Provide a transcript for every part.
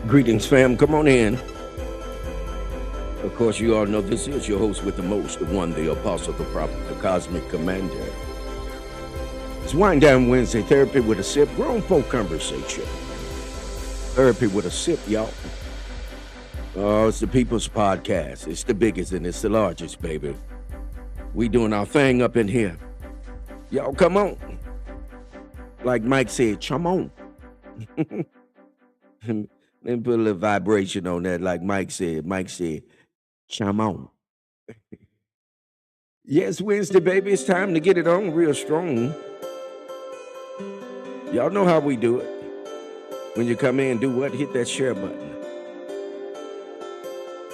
Greetings, fam. Come on in. Of course, you all know this is your host with the most, the one, the apostle, the prophet, the cosmic commander. It's Wind Down Wednesday, therapy with a sip, grown folk conversation. Therapy with a sip, y'all. Oh, it's the People's Podcast. It's the biggest and it's the largest, baby. We doing our thing up in here. Y'all come on. Like Mike said, come on. Let me put a little vibration on that, like Mike said. Mike said, chime on. Yes, Wednesday, baby. It's time to get it on real strong. Y'all know how we do it. When you come in, do what? Hit that share button.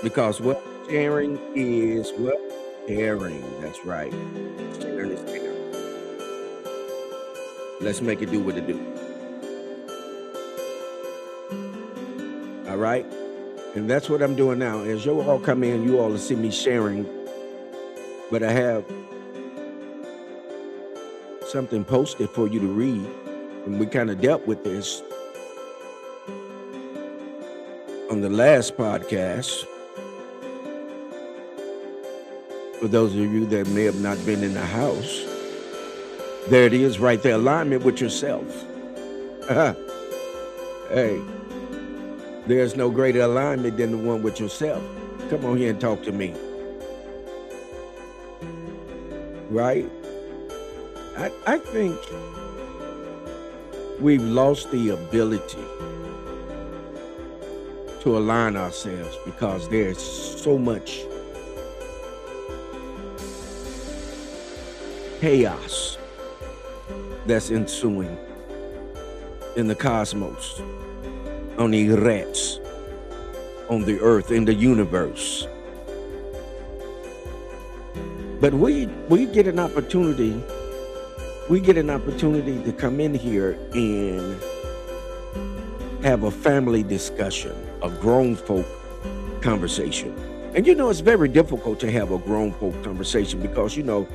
Because what? Sharing is what? Sharing. That's right. Sharing is caring. Let's make it do what it do. All right? And that's what I'm doing now. As you all come in, you all will see me sharing. But I have something posted for you to read. And we kind of dealt with this on the last podcast. For those of you that may have not been in the house, there it is right there. Alignment with yourself. Hey. There's no greater alignment than the one with yourself. Come on here and talk to me. Right? I think we've lost the ability to align ourselves because there's so much chaos that's ensuing in the cosmos, on the rats, on the earth, in the universe. But we get an opportunity. We get an opportunity to come in here and have a family discussion, a grown folk conversation. And you know, it's very difficult to have a grown folk conversation because, you know,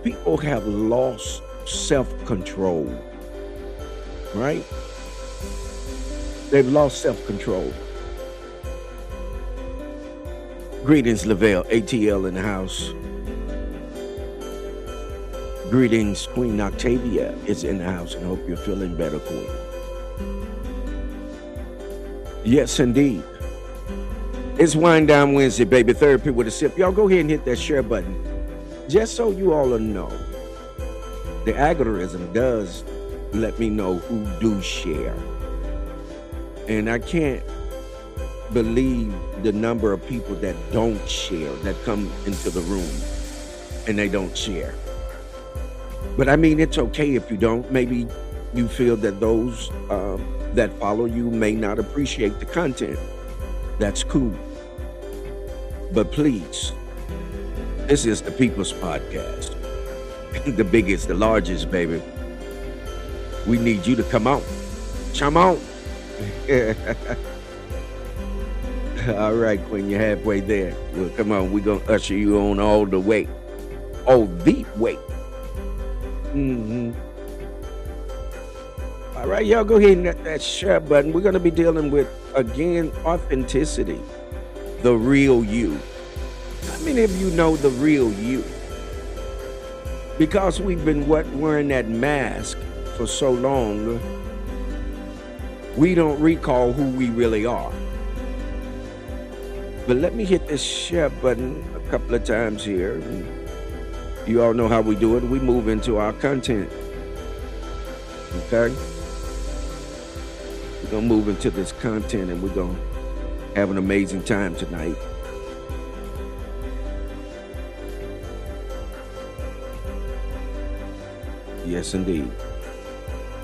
people have lost self-control, right? They've lost self-control. Greetings, Lavelle, ATL in the house. Greetings, Queen Octavia is in the house, and I hope you're feeling better, Queen. Yes, indeed. It's Wind Down Wednesday, baby. Therapy with a sip. Y'all go ahead and hit that share button. Just so you all know, the algorithm does let me know who do share. And I can't believe the number of people that don't share, that come into the room and they don't share. But I mean, it's okay if you don't. Maybe you feel that those that follow you may not appreciate the content. That's cool. But please, this is the People's Podcast. The biggest, the largest, baby. We need you to come on. Come on. All right, Queen, you're halfway there. Well, come on, we're going to usher you on all the way. All the way. All right, y'all go ahead and hit that share button. We're going to be dealing with, again, authenticity. The real you. How many of you know the real you? Because we've been wearing that mask for so long, we don't recall who we really are. But let me hit this share button a couple of times here. You all know how we do it. We move into our content. Okay? We're going to move into this content and we're going to have an amazing time tonight. Yes, indeed.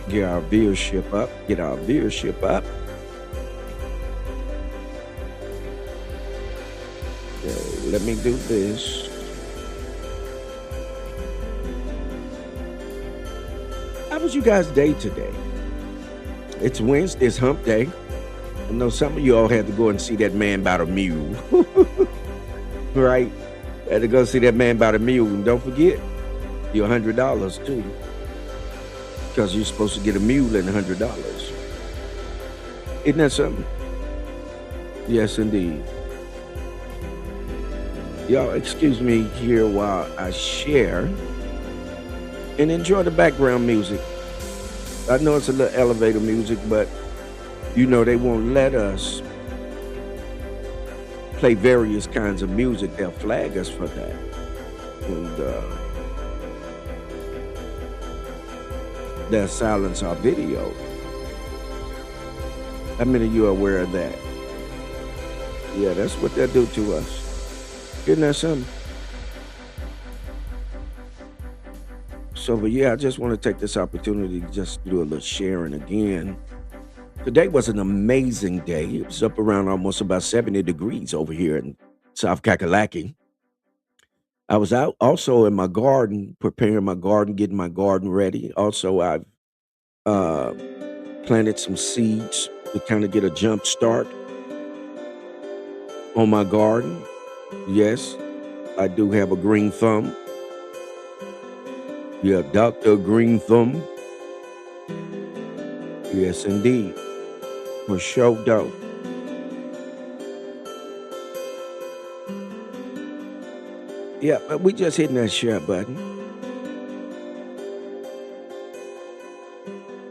Get our viewership up. Get our viewership up. Okay, let me do this. How was you guys' day today? It's Wednesday. It's hump day. I know some of you all had to go and see that man about a mule. Right? Had to go see that man about a mule. And don't forget, your $100 too. Because you're supposed to get a mule and $100. Isn't that something? Yes, indeed. Y'all, excuse me here while I share and enjoy the background music. I know it's a little elevator music, but they won't let us play various kinds of music. They'll flag us for that. And they'll silence our video. How many of you are aware of that? Yeah, that's what they'll do to us. Isn't that something? So, but yeah, I just want to take this opportunity to just do a little sharing again. Today was an amazing day. It was up around almost about 70 degrees over here in South Kakalaki. I was out also in my garden, preparing my garden, getting my garden ready. Also, I've uh, planted some seeds to kind of get a jump start on my garden. Yes, I do have a green thumb. Yeah, Dr. Green Thumb. Yes, indeed. For sure, dope. Yeah, but we just hitting that share button.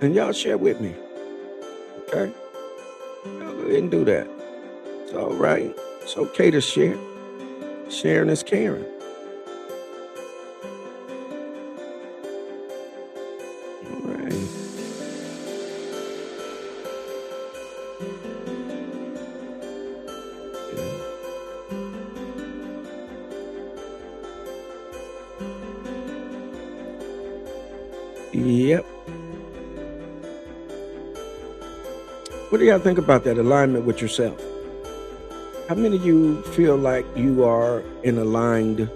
And y'all share with me, okay? Y'all go ahead and do that. It's all right. It's okay to share. Sharing is caring. All right. Yep. What do y'all think about that alignment with yourself? How many of you feel like you are in alignment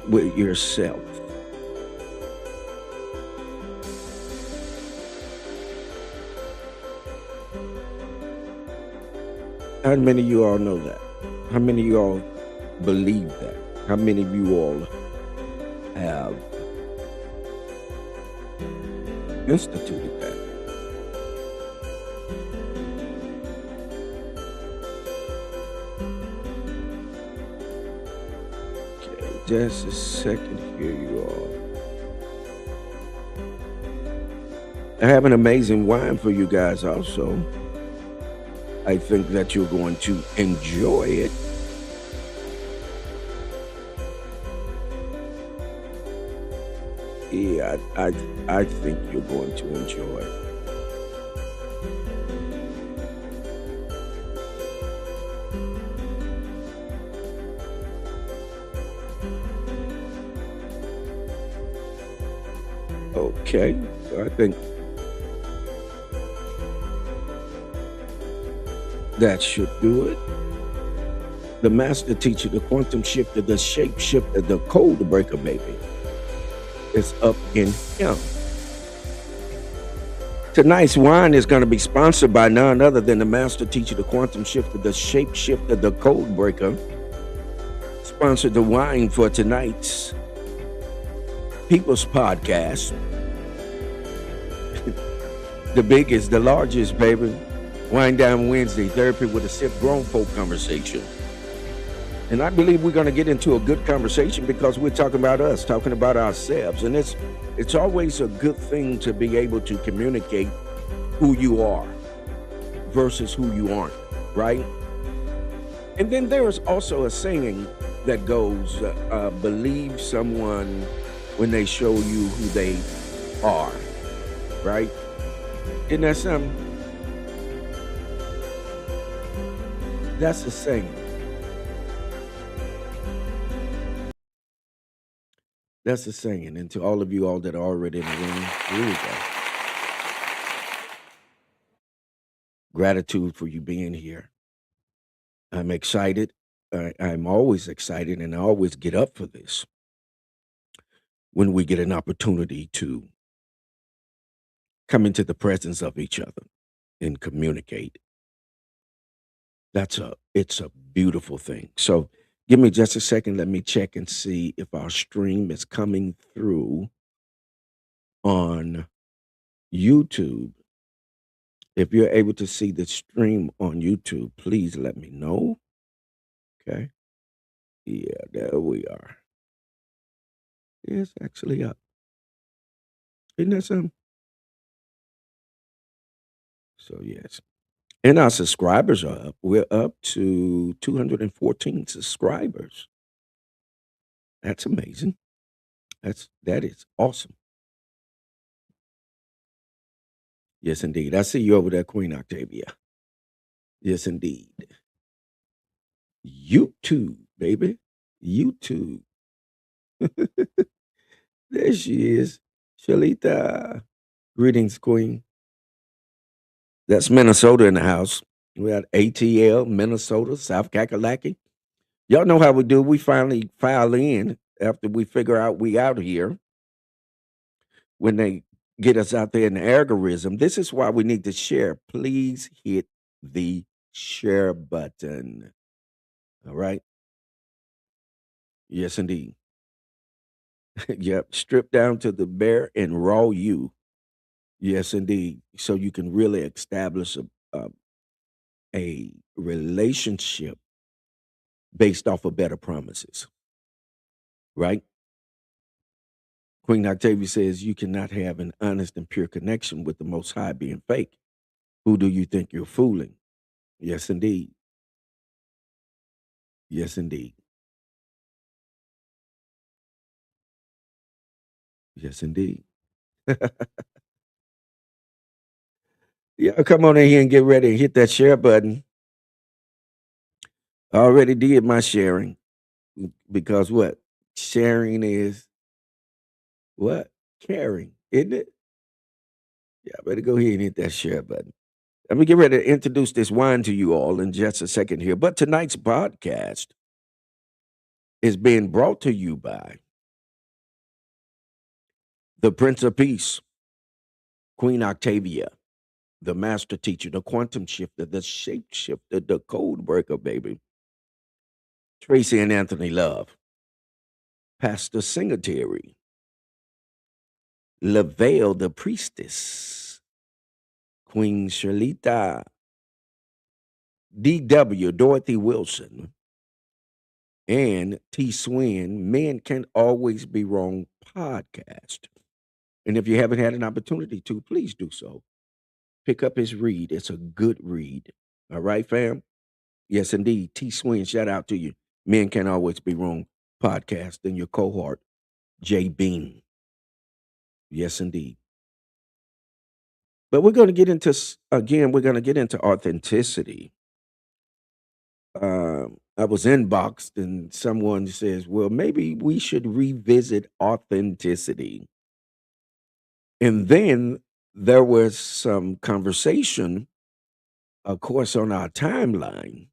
with yourself? How many of you all know that? How many of you all believe that? How many of you all have instituted that? Okay, just a second here, you all. I have an amazing wine for you guys also. I think that you're going to enjoy it. Yeah, I think you're going to enjoy it. Okay, so I think that should do it. The master teacher, the quantum shifter, the shape shifter, the code breaker, baby, is up in him. Tonight's wine is going to be sponsored by none other than the master teacher, the quantum shifter, the shape shifter, the code breaker. Sponsored the wine for tonight's People's Podcast. The biggest, the largest, baby. Wine Down Wednesday, therapy with a sip grown folk conversation. And I believe we're going to get into a good conversation because we're talking about us, talking about ourselves. And it's always a good thing to be able to communicate who you are versus who you aren't, right? And then there's also a saying that goes, believe someone when they show you who they are, right? Isn't that something? That's a saying. That's a saying. And to all of you all that are already in the room, here we go. Gratitude for you being here. I'm excited. I'm always excited, and I always get up for this when we get an opportunity to come into the presence of each other and communicate. It's a beautiful thing. So give me just a second. Let me check and see if our stream is coming through on YouTube If you're able to see the stream on YouTube, please let me know. Okay. Yeah, there we are. It's actually up. Isn't that something? So, yes. And our subscribers are up. We're up to 214 subscribers. That's amazing. That is awesome. Yes, indeed. I see you over there, Queen Octavia. Yes, indeed. YouTube, baby. YouTube. There she is. Shalita. Greetings, Queen. That's Minnesota in the house. We got ATL, Minnesota, South Kakalaki. Y'all know how we do. We finally file in after we figure out we out here when they get us out there in the algorithm. This is why we need to share. Please hit the share button. All right. Yes, indeed. Yep. Strip down to the bare and raw you. Yes, indeed. So you can really establish a relationship based off of better promises, right? Queen Octavia says you cannot have an honest and pure connection with the Most High being fake. Who do you think you're fooling? Yes, indeed. Yes, indeed. Yes, indeed. Yeah, come on in here and get ready and hit that share button. I already did my sharing because what? Sharing is what? Caring, isn't it? Yeah, I better go ahead and hit that share button. Let me get ready to introduce this wine to you all in just a second here. But tonight's podcast is being brought to you by the Prince of Peace, Queen Octavia, the master teacher, the quantum shifter, the shape shifter, the code breaker, baby. Tracy and Anthony Love, Pastor Singletary, Lavelle the priestess, Queen Shalita, DW, Dorothy Wilson, and T Swin, Men Can't Always Be Wrong podcast. And if you haven't had an opportunity to, please do so. Pick up his read. It's a good read. All right, fam? Yes, indeed. T Swin, shout out to you. Men Can't Always Be Wrong podcast and your cohort, Jay Bean. Yes, indeed. But we're going to get into, again, we're going to get into authenticity. I was inboxed and someone says, well, maybe we should revisit authenticity. And then there was some conversation, of course, on our timeline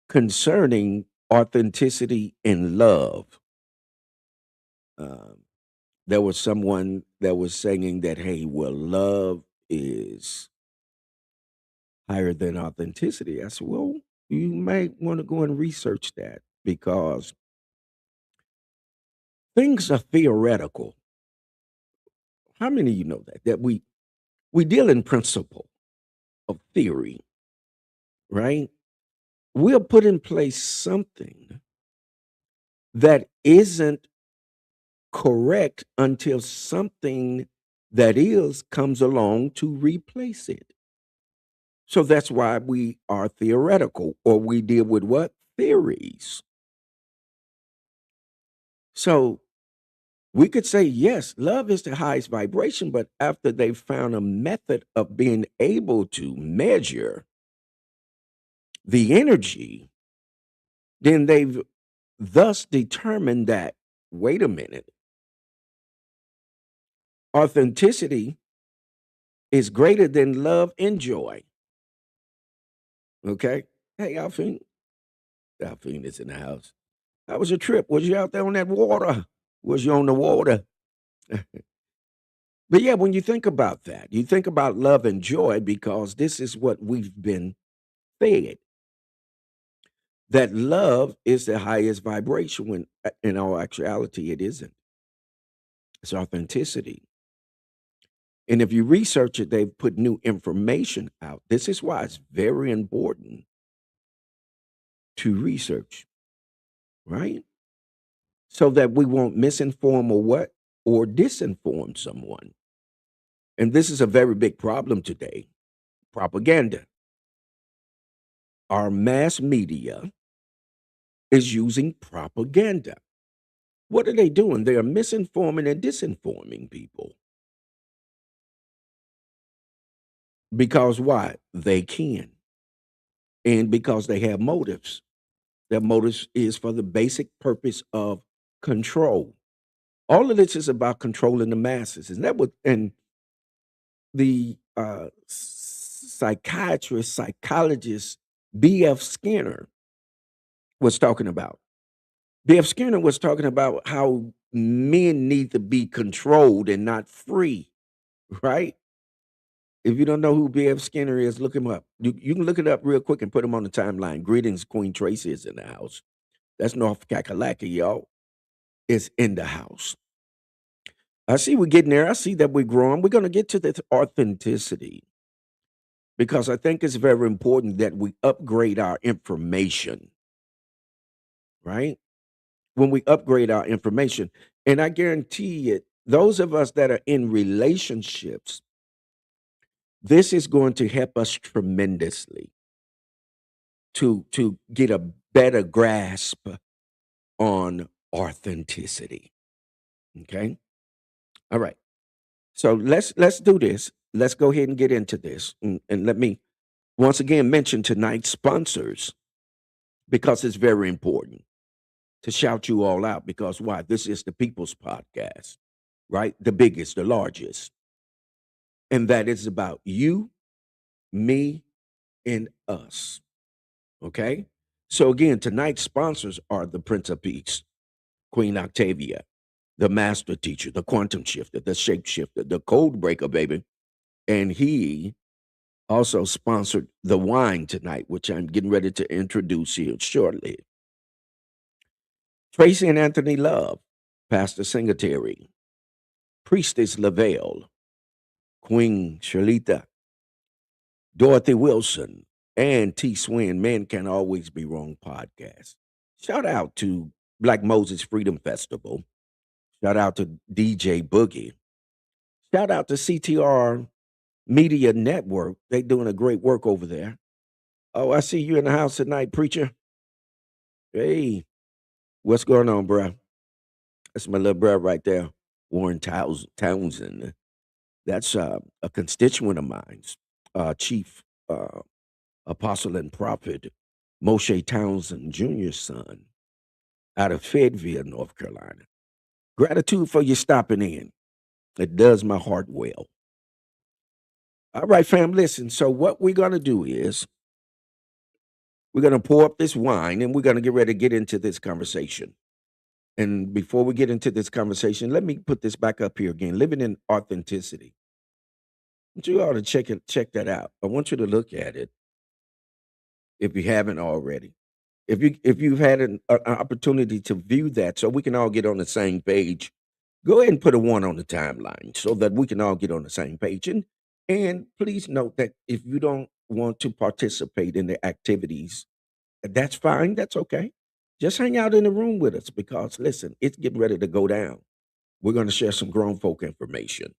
concerning authenticity and love. Um, there was someone that was saying that, hey, well, love is higher than authenticity. I said, well, you might want to go and research that because things are theoretical. How many of you know that? That we deal in principle of theory, right? We'll put in place something that isn't correct until something that is comes along to replace it. So that's why we are theoretical or we deal with what? Theories. So we could say, yes, love is the highest vibration, but after they've found a method of being able to measure the energy, then they've thus determined that, wait a minute, authenticity is greater than love and joy. Okay. Hey, Alfine. Alfine is in the house. How was your trip? Was you out there on that water? Was you on the water? But yeah, when you think about that, you think about love and joy because this is what we've been fed. That love is the highest vibration when in all actuality it isn't. It's authenticity. And if you research it, they've put new information out. This is why it's very important to research, right? So that we won't misinform or what? Or disinform someone. And this is a very big problem today. Propaganda. Our mass media is using propaganda. What are they doing? They are misinforming and disinforming people. Because why? They can. And because they have motives. Their motives is for the basic purpose of control. All of this is about controlling the masses. Isn't that what and the psychiatrist, psychologist B.F. Skinner was talking about? B.F. Skinner was talking about how men need to be controlled and not free, right? If you don't know who B.F. Skinner is, look him up. You can look it up real quick and put him on the timeline. Greetings, Queen Tracy is in the house. That's North Kakalaki, y'all. Is in the house. I see we're getting there. I see that we're growing. We're going to get to this authenticity because I think it's very important that we upgrade our information, right? When we upgrade our information, and I guarantee it, those of us that are in relationships, this is going to help us tremendously to get a better grasp on authenticity. Okay. All right. So let's do this. Let's go ahead and get into this. And let me once again mention tonight's sponsors because it's very important to shout you all out because why? This is the People's Podcast, right? The biggest, the largest. And that is about you, me, and us. Okay? So again, tonight's sponsors are the Prince of Peace, Queen Octavia, the Master Teacher, the Quantum Shifter, the Shapeshifter, the Code Breaker, baby. And he also sponsored the wine tonight, which I'm getting ready to introduce here shortly. Tracy and Anthony Love, Pastor Singletary, Priestess Lavelle, Queen Shalita, Dorothy Wilson, and T. Swin, Man Can Always Be Wrong podcast. Shout out to Black Moses Freedom Festival. Shout out to DJ Boogie. Shout out to CTR Media Network. They doing a great work over there. Oh, I see you in the house tonight, preacher. Hey, what's going on, bro? That's my little bro right there, Warren Townsend. That's a constituent of mine, Chief Apostle and Prophet Moshe Townsend Jr.'s son out of Fayetteville, North Carolina. Gratitude for you stopping in. It does my heart well. All right, fam, listen. So, what we're going to do is we're going to pour up this wine and we're going to get ready to get into this conversation. And before we get into this conversation, let me put this back up here again. Living in authenticity. I want you all to check that out. I want you to look at it if you haven't already. If you've had an opportunity to view that, so we can all get on the same page, go ahead and put a one on the timeline so that we can all get on the same page. And please note that if you don't want to participate in the activities, that's fine. That's okay. Just hang out in the room with us because listen, it's getting ready to go down. We're going to share some grown folk information.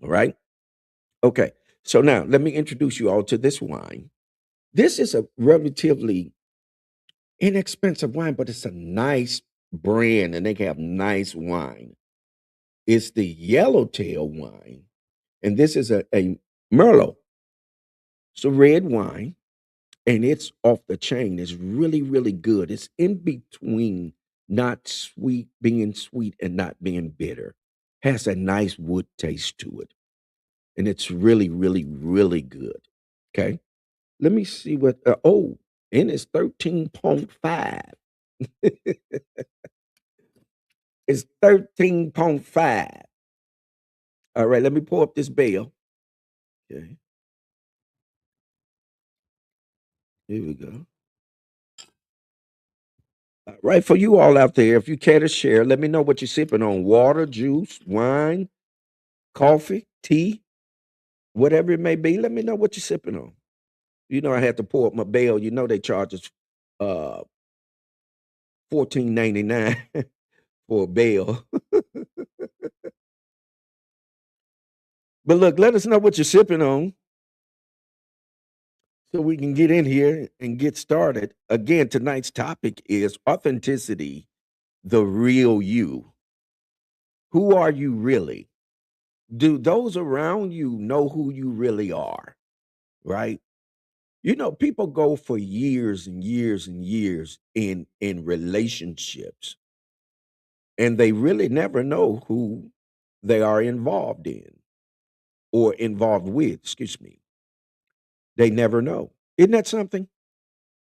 All right. Okay. So now let me introduce you all to this wine. This is a relatively inexpensive wine, but it's a nice brand and they have nice wine. It's the Yellowtail wine. And this is a Merlot. It's a red wine and it's off the chain. It's really, really good. It's in between not sweet, being sweet and not being bitter. Has a nice wood taste to it. And it's really, really, really good. Okay. Let me see what, and it's 13.5. It's 13.5. All right, let me pull up this bill. Okay, here we go. All right, for you all out there, if you care to share, let me know what you're sipping on: water, juice, wine, coffee, tea. whatever it may be. Let me know what you're sipping on. You know, I had to pour up my bail. You know, they charge us uh $14.99 for a bail. But look, let us know what you're sipping on so we can get in here and get started. Again, tonight's topic is authenticity, the real you. Who are you really? Do those around you know who you really are? Right? You know, people go for years and years and years in relationships, and they really never know who they are involved in or involved with, excuse me. They never know. Isn't that something?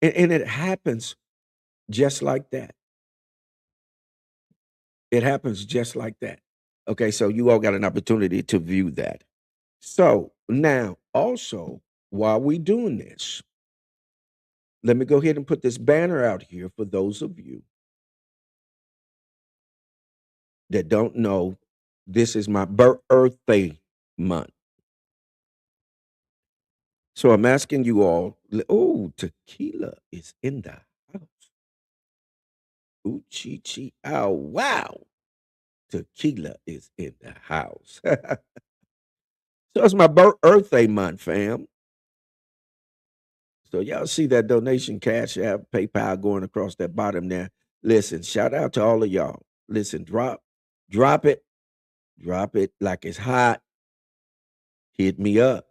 And it happens just like that. It happens just like that. Okay, so you all got an opportunity to view that. So now, also, while we doing this, let me go ahead and put this banner out here for those of you that don't know. This is my birthday month. So I'm asking you all, oh, tequila is in the house. Ooh, chi, oh, wow. Tequila is in the house. So it's my birthday month, fam. So y'all see that donation cash app, PayPal going across that bottom there. Listen, shout out to all of y'all. Listen, drop it, drop it like it's hot. Hit me up.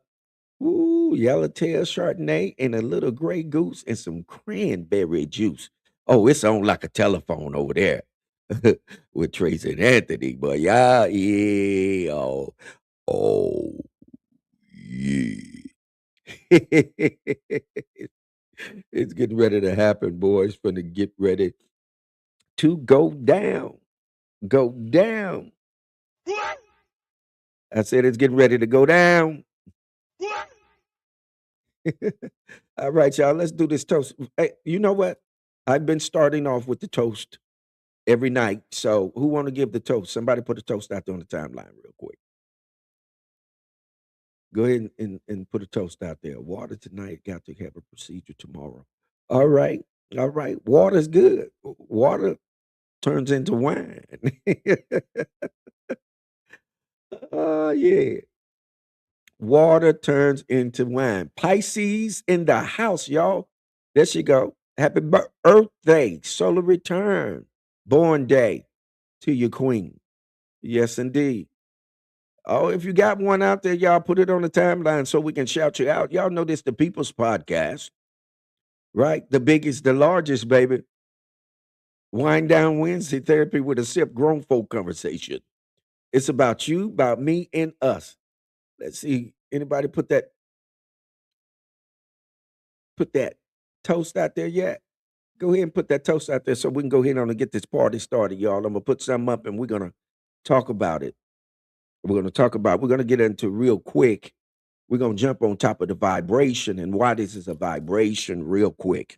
Ooh, yellowtail Chardonnay and a little gray goose and some cranberry juice. Oh, it's on like a telephone over there with Tracy and Anthony. But yeah, oh, yeah. It's getting ready to happen, boys. It's gonna get ready to go down. Go down. I said it's getting ready to go down. All right, y'all. Let's do this toast. Hey, you know what? I've been starting off with the toast every night. So who want to give the toast? Somebody put a toast out there on the timeline real quick. Go ahead and put a toast out there. Water tonight, got to have a procedure tomorrow. All right. All right. Water's good. Water turns into wine. Oh, yeah. Water turns into wine. Pisces in the house, y'all. There she go. Happy birthday, solar return, born day to your queen. Yes, indeed. Oh, if you got one out there, y'all put it on the timeline so we can shout you out. Y'all know this the People's Podcast, right? The biggest, the largest, baby. Wind down Wednesday therapy with a sip grown folk conversation. It's about you, about me, and us. Let's see. Anybody put that toast out there yet? Go ahead and put that toast out there so we can go ahead on and get this party started, y'all. I'm gonna put something up and we're gonna talk about it. We're gonna get into real quick. We're gonna jump on top of the vibration and why this is a vibration real quick.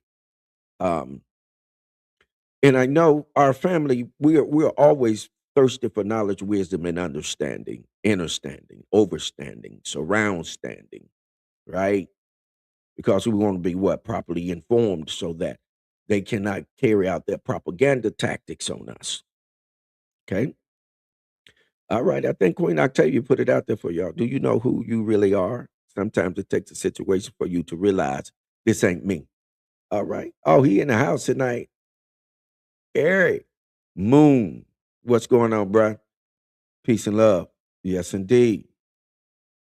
Um, and I know our family, we're always thirsty for knowledge, wisdom, and understanding, understanding, overstanding, surround standing, right? Because we want to be what properly informed so that they cannot carry out their propaganda tactics on us. Okay. All right. I think Queen Octavia put it out there for y'all. Do you know who you really are? Sometimes it takes a situation for you to realize this ain't me. All right. Oh, he in the house tonight. Eric Moon. What's going on, bruh? Peace and love. Yes, indeed.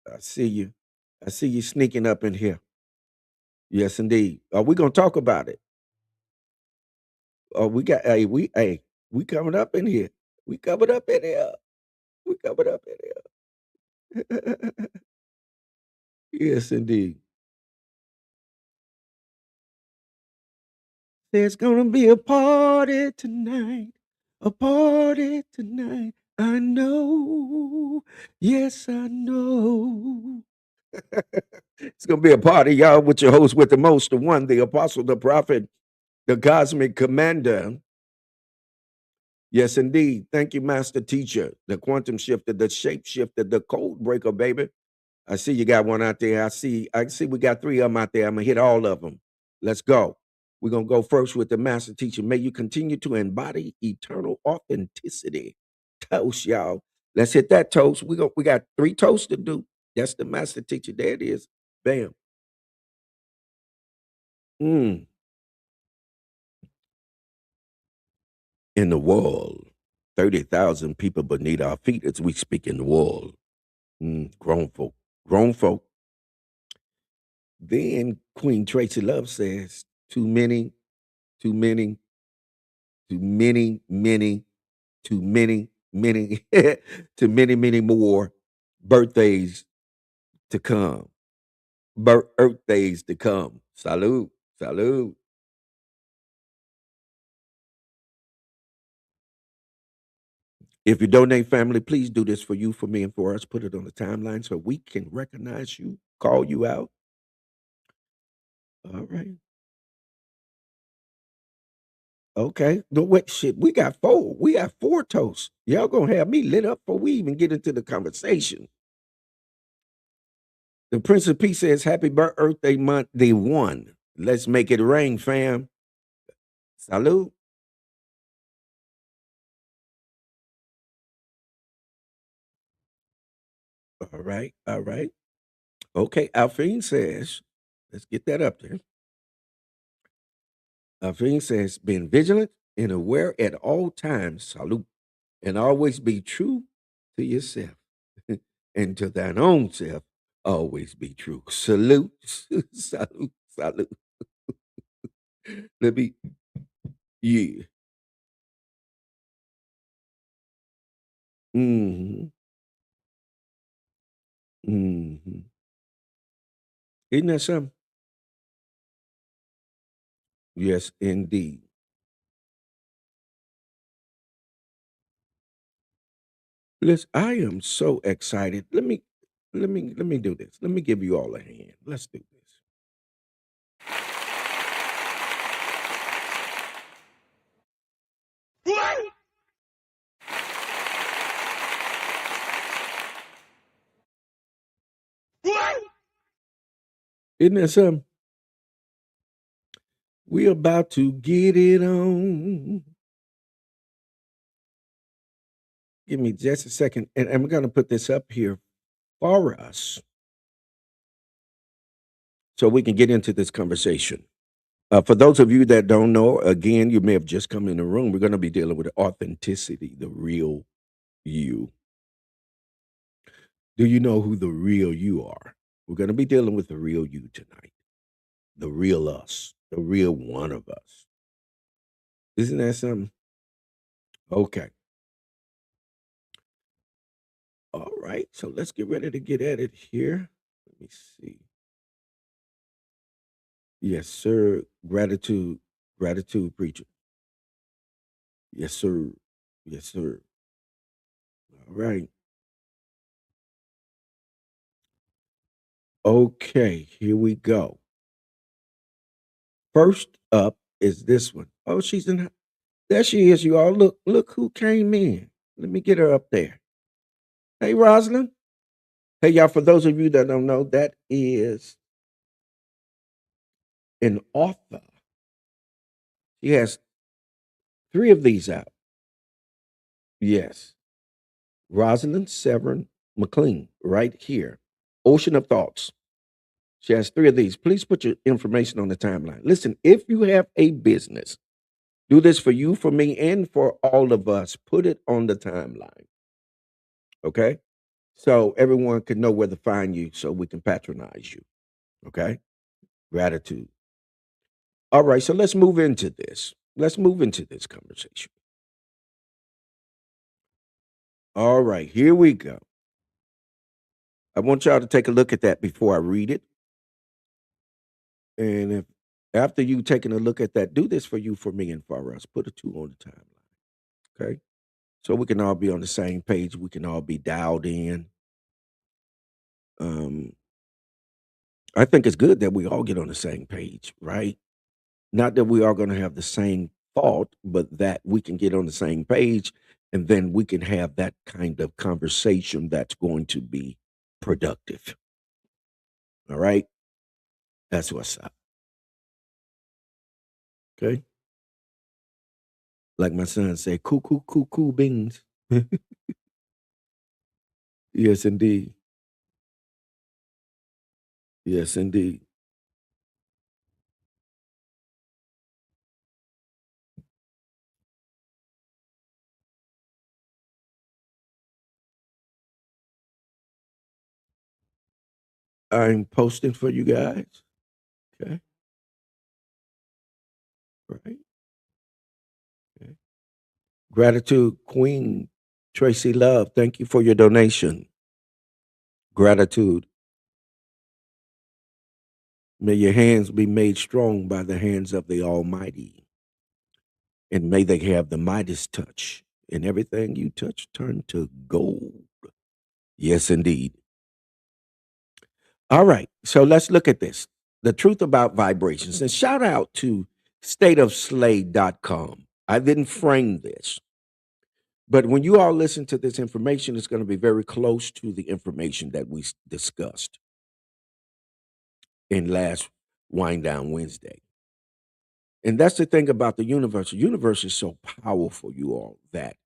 I see you. I see you sneaking up in here. Yes, indeed. Are we gonna talk about it? Oh, we coming up in here. We coming up in here. We coming up in here. Yes, indeed. There's gonna be a party tonight. A party tonight. I know. Yes, I know. It's gonna be a party, y'all, with your host with the most, the one, the apostle, the prophet, the cosmic commander. Yes, indeed. Thank you, master teacher, the quantum shifter, the shape shifter, the code breaker, baby. I see you got one out there. I see we got three of them out there. I'm gonna hit all of them. Let's go. We're gonna go first with the master teacher. May you continue to embody eternal authenticity. Toast, y'all. Let's hit that toast. We got three toasts to do. That's the master teacher. There it is. Bam. Mm. In the world, 30,000 people beneath our feet as we speak in the world. Grown folk. Grown folk. Then Queen Tracy Love says, too many, too many, too many, many, too many, many, to many, many more birthdays to come. Birthdays to come. Salute. Salute. If you donate, family, please do this for you, for me, and for us. Put it on the timeline so we can recognize you, call you out. All right. Okay. No, wait, shit. We got four. We got four toasts. Y'all gonna have me lit up before we even get into the conversation. The Prince of Peace says, Happy birthday month, day one. Let's make it rain, fam. Salute. All right. All right. Okay. Alfine says, let's get that up there. Alfine says, being vigilant and aware at all times. Salute. And always be true to yourself and to thine own self. Always be true. Salute. Salute. Salute. Let me, yeah. Hmm. Hmm. Isn't that something? Yes, indeed. Listen, I am so excited. Let me do this. Let me give you all a hand. Let's do this. Isn't that something? We about to get it on. Give me just a second, and I'm gonna put this up here for us so we can get into this conversation. For those of you that don't know, again, you may have just come in the room. We're going to be dealing with authenticity, the real you. Do you know who the real you are? We're going to be dealing with the real you tonight, the real us, the real one of us. Isn't that something? Okay. All right. So let's get ready to get at it here. Let me see. Yes, sir. Gratitude. Gratitude, preacher. Yes, sir. Yes, sir. All right. Okay. Here we go. First up is this one. Oh, she's in. There she is, you all. Look who came in. Let me get her up there. Hey, Rosalind. Hey, y'all. For those of you that don't know, that is an author. She has three of these out. Yes, Rosalind Severn McLean, right here. Ocean of Thoughts. She has three of these. Please put your information on the timeline. Listen, if you have a business, do this for you, for me, and for all of us. Put it on the timeline. Okay? So everyone can know where to find you so we can patronize you. Okay? Gratitude. All right, so let's move into this. Let's move into this conversation. All right, here we go. I want y'all to take a look at that before I read it. And if after you taking a look at that, do this for you, for me, and for us. Put a two on the timeline. Okay? So we can all be on the same page. We can all be dialed in. Um, I think it's good that we all get on the same page, right? Not that we are going to have the same thought, but that we can get on the same page and then we can have that kind of conversation that's going to be productive. All right. That's what's up. Okay. Like my son say, cool beans. Yes, indeed. Yes, indeed. I'm posting for you guys. Okay. Right. Okay. Gratitude, Queen Tracy Love. Thank you for your donation. Gratitude. May your hands be made strong by the hands of the Almighty, and may they have the Midas touch, and everything you touch turn to gold. Yes, indeed. All right, so let's look at this. The truth about vibrations. And shout out to stateofslay.com. I didn't frame this, but when you all listen to this information, it's going to be very close to the information that we discussed in last Wind Down Wednesday. And that's the thing about the universe. The universe is so powerful, you all, that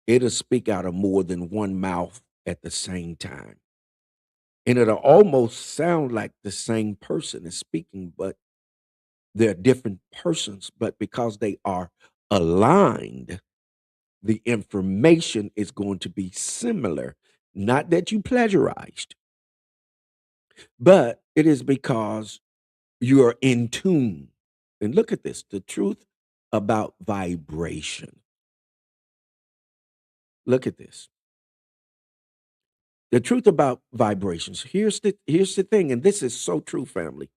it'll speak out of more than one mouth at the same time. And it'll almost sound like the same person is speaking, but they're different persons. But because they are aligned, the information is going to be similar. Not that you plagiarized, but it is because you are in tune. And look at this, the truth about vibration. Look at this. The truth about vibrations. Here's the thing, and this is so true, family.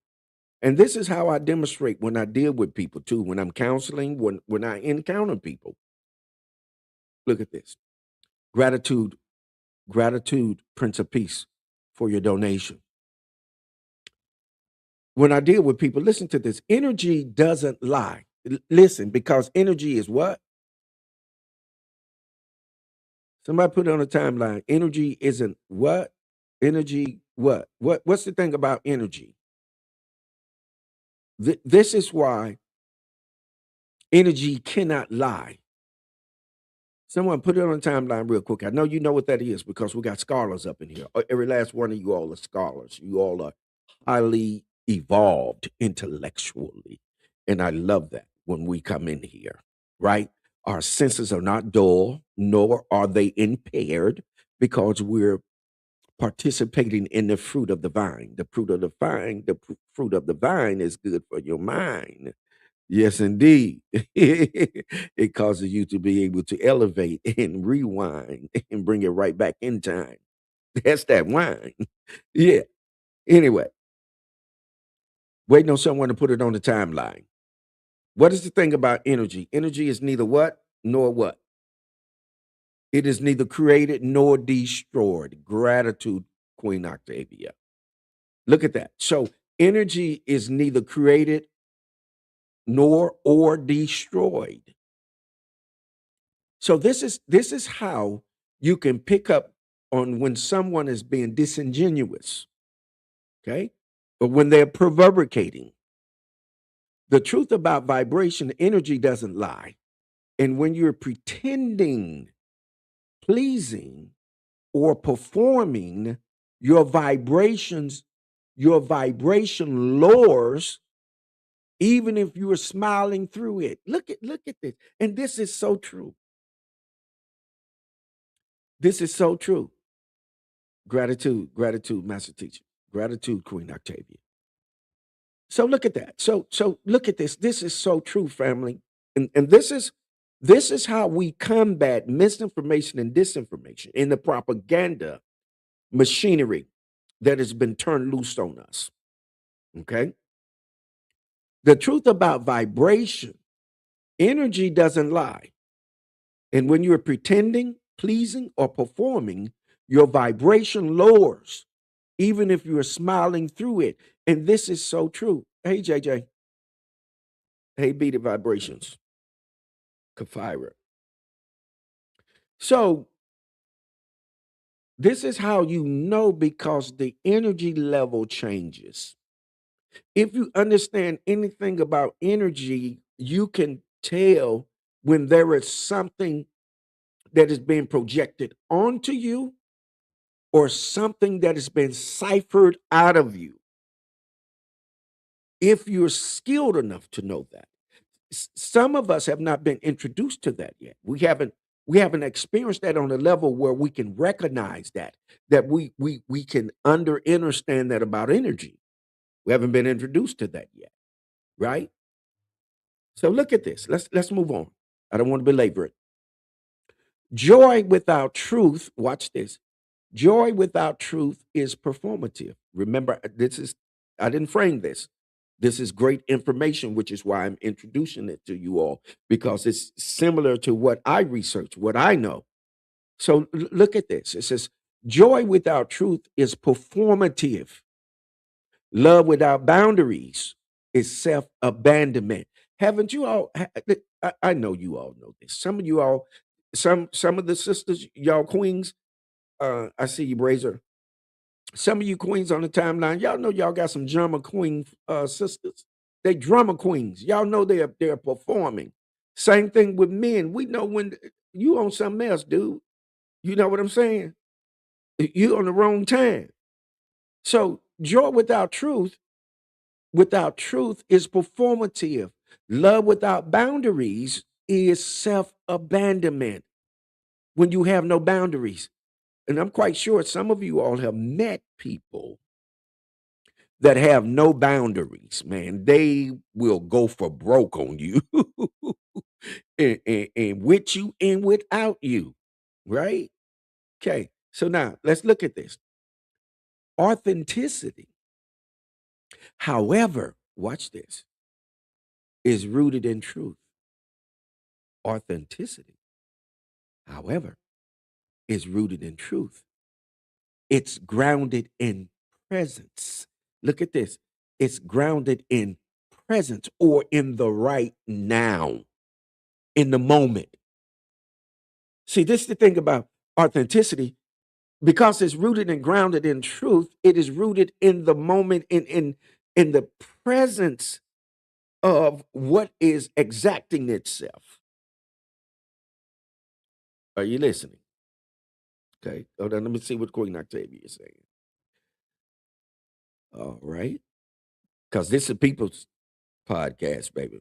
And this is how I demonstrate when I deal with people too, when I'm counseling, when I encounter people. Look at this. Gratitude, gratitude, Prince of Peace, for your donation. When I deal with people, listen to this. Energy doesn't lie. Listen, because energy is what? Somebody put it on the timeline. Energy isn't what? Energy what? What's the thing about energy? This is why energy cannot lie. Someone put it on the timeline real quick. I know you know what that is because we got scholars up in here. Every last one of you all are scholars. You all are highly evolved intellectually. And I love that when we come in here, right? Our senses are not dull, nor are they impaired because we're participating in the fruit of the vine. The fruit of the vine, fruit of the vine is good for your mind. Yes, indeed. It causes you to be able to elevate and rewind and bring it right back in time. That's that wine. Yeah. Anyway, waiting on someone to put it on the timeline. What is the thing about energy? Energy is neither what nor what. It is neither created nor destroyed. Gratitude, Queen Octavia. Look at that. So energy is neither created nor or destroyed. So this is how you can pick up on when someone is being disingenuous, okay? But when they're prevaricating. The truth about vibration, energy doesn't lie. And when you're pretending, pleasing, or performing, your vibrations, your vibration lowers even if you are smiling through it. Look at this. And this is so true. This is so true. Gratitude, master teacher. Gratitude, Queen Octavia. So look at that. So look at this. This is so true, family. And this is how we combat misinformation and disinformation in the propaganda machinery that has been turned loose on us. Okay. The truth about vibration, energy doesn't lie. And when you're pretending, pleasing, or performing, your vibration lowers, even if you're smiling through it. And this is so true. Hey, JJ. Hey, Beat Vibrations. Kafira. So This is how you know, because the energy level changes. If you understand anything about energy, you can tell when there is something that is being projected onto you or something that has been ciphered out of you, if you're skilled enough to know that. Some of us have not been introduced to that yet. We haven't experienced that on a level where we can recognize that we can understand that about energy. We haven't been introduced to that yet, right? So look at this. Let's move on. I don't want to belabor it. Joy without truth, watch this. Joy without truth is performative. Remember, I didn't frame this. This is great information, which is why I'm introducing it to you all, because it's similar to what I research, what I know. So look at this. It says, joy without truth is performative. Love without boundaries is self abandonment. Haven't you all? I know you all know this. Some of you all, some of the sisters, y'all queens. I see you, Brazer. Some of you queens on the timeline, y'all know y'all got some drama queen sisters. They drama queens. Y'all know they're performing. Same thing with men. We know when you on something else, dude. You know what I'm saying? You on the wrong time. So joy without truth is performative. Love without boundaries is self-abandonment. When you have no boundaries. And I'm quite sure some of you all have met people that have no boundaries, man. They will go for broke on you and with you and without you, right? Okay. So now let's look at this. Authenticity, however, watch this, is rooted in truth. Authenticity, however, is rooted in truth. It's grounded in presence. Look at this. It's grounded in presence or in the right now, in the moment. See, this is the thing about authenticity. Because it's rooted and grounded in truth, it is rooted in the moment, in the presence of what is exacting itself. Are you listening? Okay. Hold on. Let me see what Queen Octavia is saying. All right. Because this is people's podcast, baby.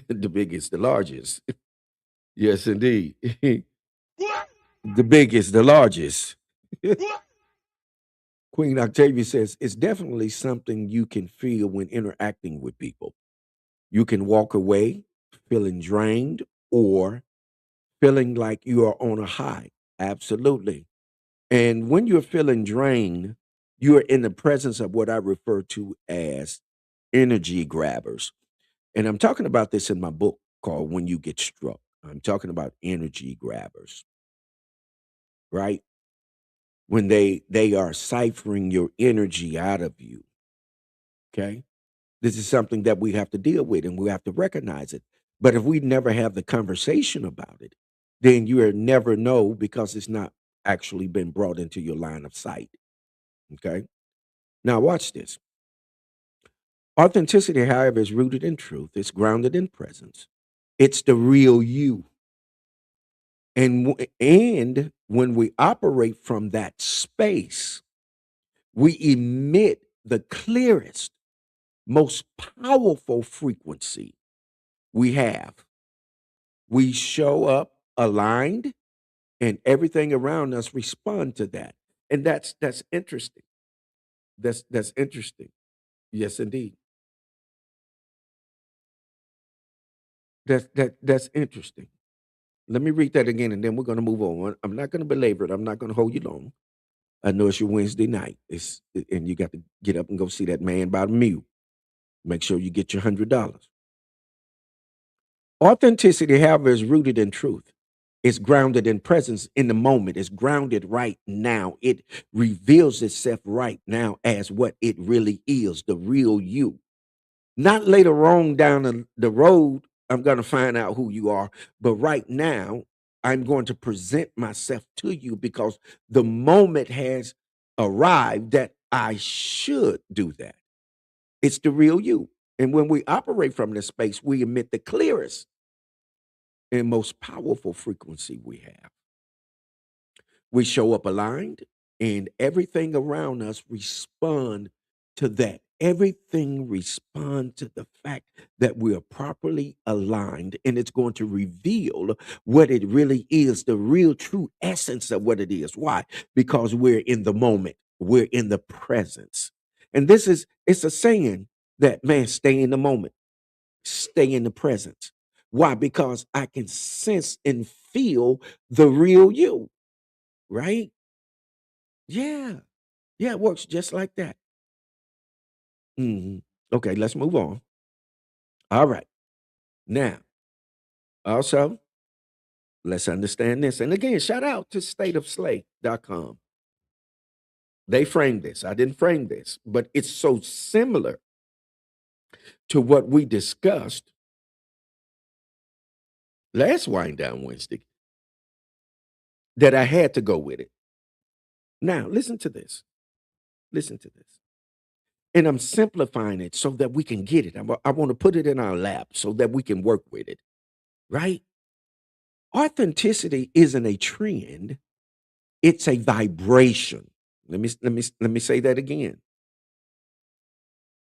The biggest, the largest. Yes, indeed. The biggest, the largest. Queen Octavia says it's definitely something you can feel when interacting with people. You can walk away feeling drained or feeling like you are on a high. Absolutely. And when you're feeling drained, you're in the presence of what I refer to as energy grabbers. And I'm talking about this in my book called When You Get Struck. I'm talking about energy grabbers, right? When they are ciphering your energy out of you. Okay. This is something that we have to deal with and we have to recognize it. But if we never have the conversation about it, then you will never know because it's not actually been brought into your line of sight. Okay. Now, watch this. Authenticity, however, is rooted in truth, it's grounded in presence, it's the real you. And when we operate from that space, we emit the clearest, most powerful frequency we have. We show up aligned and everything around us respond to that. And that's interesting. That's interesting. Yes, indeed. That's interesting. Let me read that again and then we're gonna move on. I'm not gonna belabor it. I'm not gonna hold you long. I know it's your Wednesday night. And you got to get up and go see that man by the mule. Make sure you get your $100. Authenticity, however, is rooted in truth. It's grounded in presence in the moment. It's grounded right now. It reveals itself right now as what it really is, the real you. Not later on down the road, I'm going to find out who you are. But right now, I'm going to present myself to you because the moment has arrived that I should do that. It's the real you. And when we operate from this space, we emit the clearest and most powerful frequency we have. We show up aligned, and everything around us respond to that. Everything respond to the fact that we are properly aligned, and it's going to reveal what it really is, the real true essence of what it is. Why? Because we're in the moment, we're in the presence. And it's a saying that, man, stay in the moment, stay in the presence. Why? Because I can sense and feel the real you, right? Yeah. Yeah, it works just like that. Mhm. Okay, let's move on. All right. Now, also, let's understand this. And again, shout out to stateofslay.com. They framed this. I didn't frame this, but it's so similar to what we discussed last Wind Down Wednesday that I had to go with it. Now, listen to this. Listen to this. And I'm simplifying it so that we can get it. I want to put it in our lap so that we can work with it, right? Authenticity isn't a trend, it's a vibration. Let me say that again.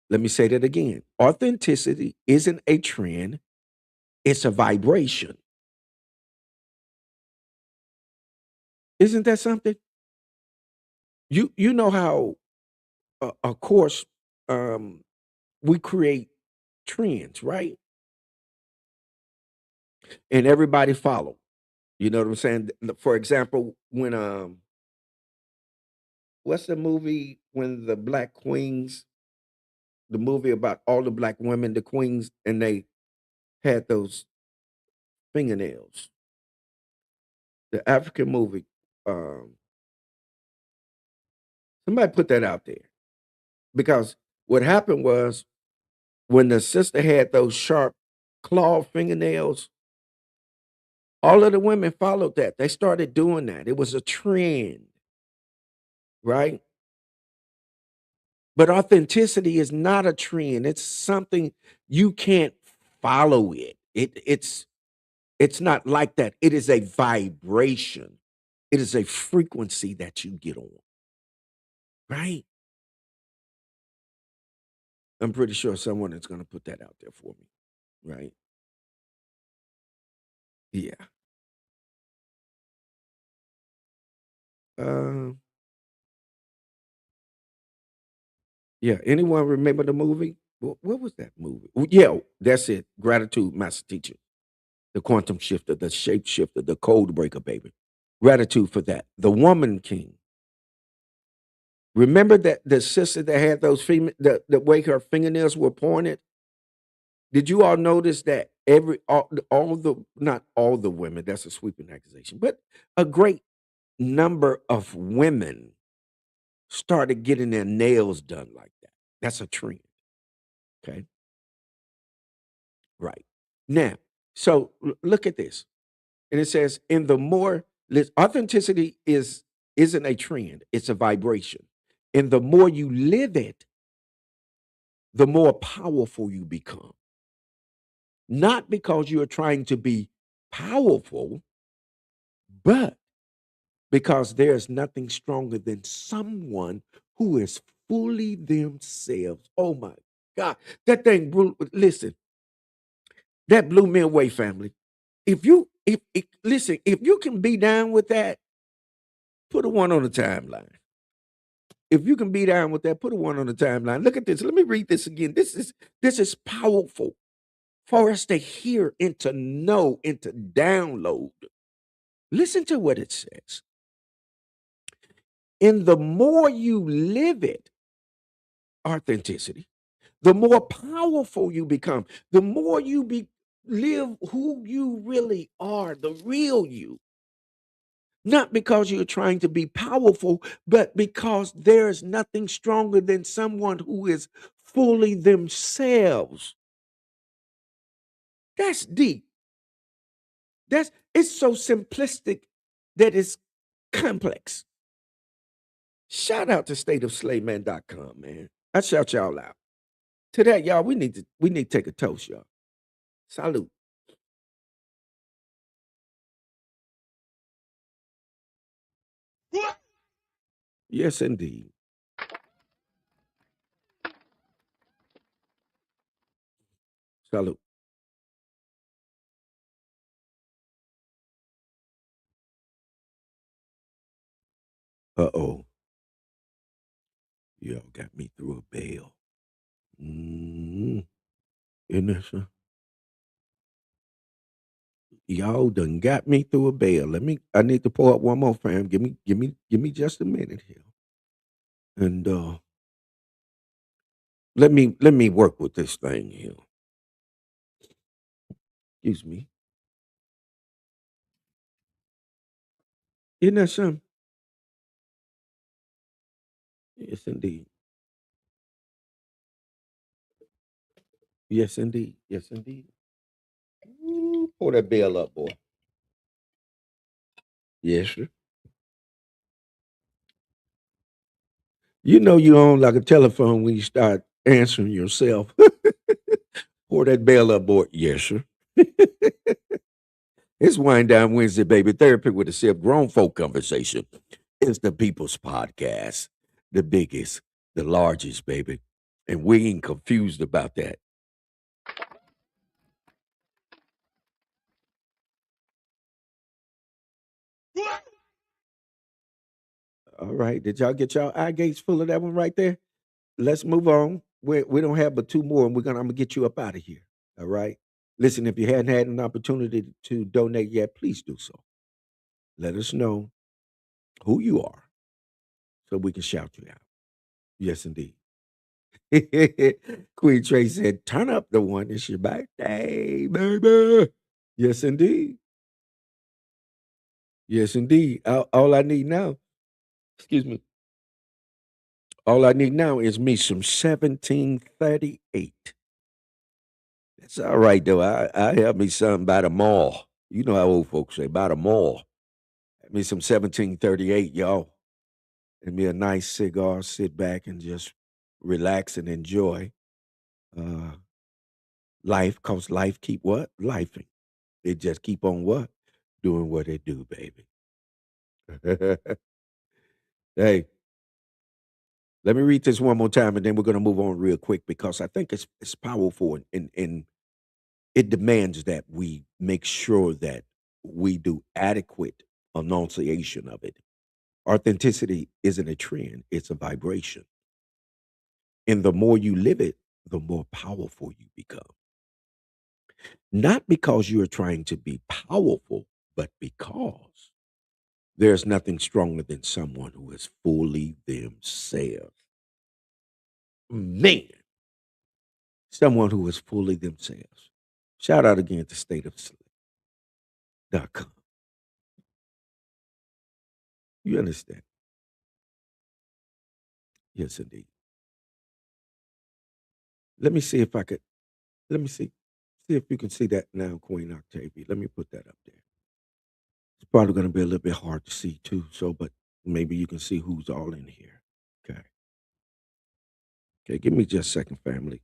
Let me say that again. Authenticity isn't a trend, it's a vibration. Isn't that something? You know how of course um we create trends, right? And everybody follow. You know what I'm saying? For example, when what's the movie when the black queens, the movie about all the black women, the queens, and they had those fingernails. The African movie. Um, Somebody put that out there because what happened was when the sister had those sharp claw fingernails, all of the women followed that. They started doing that. It was a trend, right? But authenticity is not a trend. It's something you can't follow it. It's not like that. It is a vibration. It is a frequency that you get on, right? I'm pretty sure someone is going to put that out there for me, right? Yeah. Uh, yeah. Anyone remember the movie? What was that movie? Yeah, that's it. Gratitude, Master Teacher, the Quantum Shifter, the Shape Shifter, the Code Breaker, baby. Gratitude for that. The Woman King. Remember that the sister that had those the way her fingernails were pointed. Did you all notice that all the not all the women? That's a sweeping accusation, but a great number of women started getting their nails done like that. That's a trend. Okay. Right. Now, so look at this. And it says, in the more authenticity isn't a trend, it's a vibration. And the more you live it, the more powerful you become. Not because you're trying to be powerful, but because there's nothing stronger than someone who is fully themselves. Oh my God. That thing blew, listen, that blew me away, family. If listen, if you can be down with that, put a one on the timeline. If you can be down with that, put a one on the timeline. Look at this. Let me read this again. This is powerful for us to hear and to know and to download. Listen to what it says. And the more you live it, authenticity, the more powerful you become. The more you live who you really are, the real you. Not because you're trying to be powerful, but because there's nothing stronger than someone who is fully themselves. That's deep. It's so simplistic that it's complex. Shout out to stateofslayman.com, man. I shout y'all out. To that, y'all, we need to take a toast, y'all. Salute. Yes, indeed. Salute. Uh-oh. Y'all got me through a bell. Mm, isn't that so? Y'all done got me through a bell. I need to pull up one more, fam. Give me just a minute here. And let me work with this thing here. Excuse me. Isn't that something? Yes, indeed. Yes, indeed. Yes, indeed. Ooh, pull that bell up, boy. Yes, sir. You know you on like a telephone when you start answering yourself. Pour that bell up, boy. Yes, sir. It's Wind Down Wednesday, baby. Therapy with a sip, grown folk conversation. It's the People's Podcast, the biggest, the largest, baby. And we ain't confused about that. All right. Did y'all get y'all eye gates full of that one right there? Let's move on. We don't have but two more, and I'm gonna get you up out of here. All right. Listen, if you hadn't had an opportunity to donate yet, please do so. Let us know who you are so we can shout you out. Yes, indeed. Queen Trey said, turn up the one. It's your birthday, baby. Yes, indeed. Yes, indeed. All I need now, excuse me, all I need now is me some 1738. That's all right, though. I have me something by the mall. You know how old folks say, by the mall. Have me some 1738, y'all. And me a nice cigar, sit back and just relax and enjoy uh, life, because life keep what? Lifing. It just keep on what? Doing what it do, baby. Hey, let me read this one more time and then we're gonna move on real quick because I think it's powerful and it demands that we make sure that we do adequate enunciation of it. Authenticity isn't a trend, it's a vibration. And the more you live it, the more powerful you become. Not because you're trying to be powerful, but because there's nothing stronger than someone who is fully themselves. Man, someone who is fully themselves. Shout out again to stateofsleep.com. You understand? Yes, indeed. Let me see if I could, let me see. See if you can see that now, Queen Octavia. Let me put that up there. It's probably going to be a little bit hard to see too. So, but maybe you can see who's all in here. Okay. Okay. Give me just a second, family.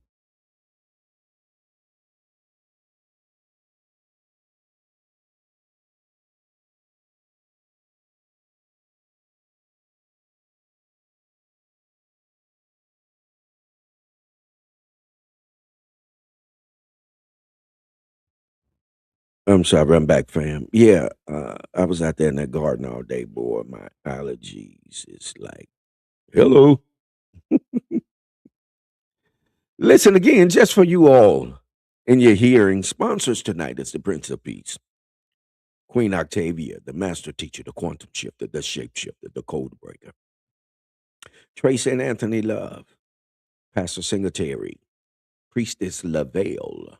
I'm sorry, I'm back, fam. Yeah, I was out there in that garden all day, boy. My allergies is like, hello. Listen again, just for you all in your hearing. Sponsors tonight is the Prince of Peace, Queen Octavia, the Master Teacher, the Quantum Shifter, the Shapeshifter, the Code Breaker, Trace and Anthony Love, Pastor Singletary, Priestess Lavelle,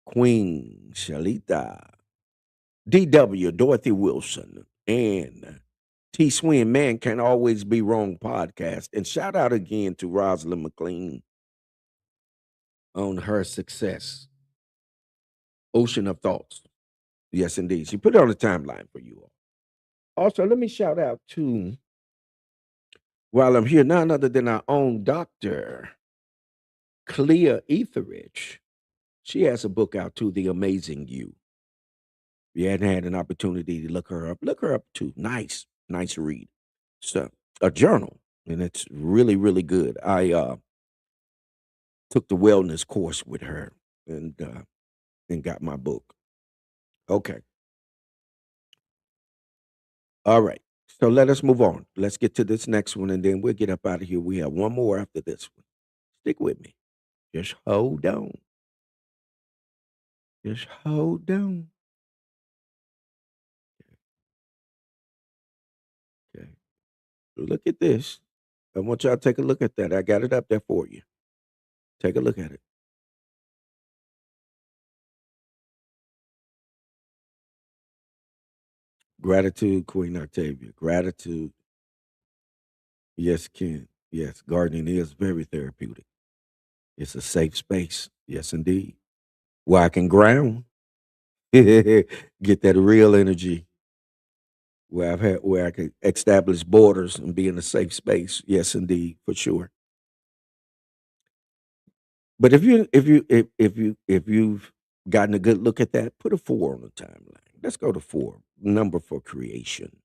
Queen Shalita, DW, Dorothy Wilson, and T Swin, Man Can Always Be Wrong podcast. And shout out again to Rosalind McLean on her success. Ocean of Thoughts. Yes, indeed. She put it on the timeline for you all. Also, let me shout out to, while I'm here, none other than our own Dr. Clea Etheridge. She has a book out too, The Amazing You. If you hadn't had an opportunity to look her up too. Nice, nice read. So a journal, and it's really, really good. I took the wellness course with her and got my book. Okay. All right. So let us move on. Let's get to this next one and then we'll get up out of here. We have one more after this one. Stick with me. Just hold on. Just hold on. Okay. Look at this. I want y'all to take a look at that. I got it up there for you. Take a look at it. Gratitude, Queen Octavia. Gratitude. Yes, Ken. Yes, gardening is very therapeutic. It's a safe space. Yes, indeed. Where I can ground, get that real energy. Where I can establish borders and be in a safe space. Yes, indeed, for sure. But if you've gotten a good look at that, put a 4 on the timeline. Let's go to 4. Number for creation.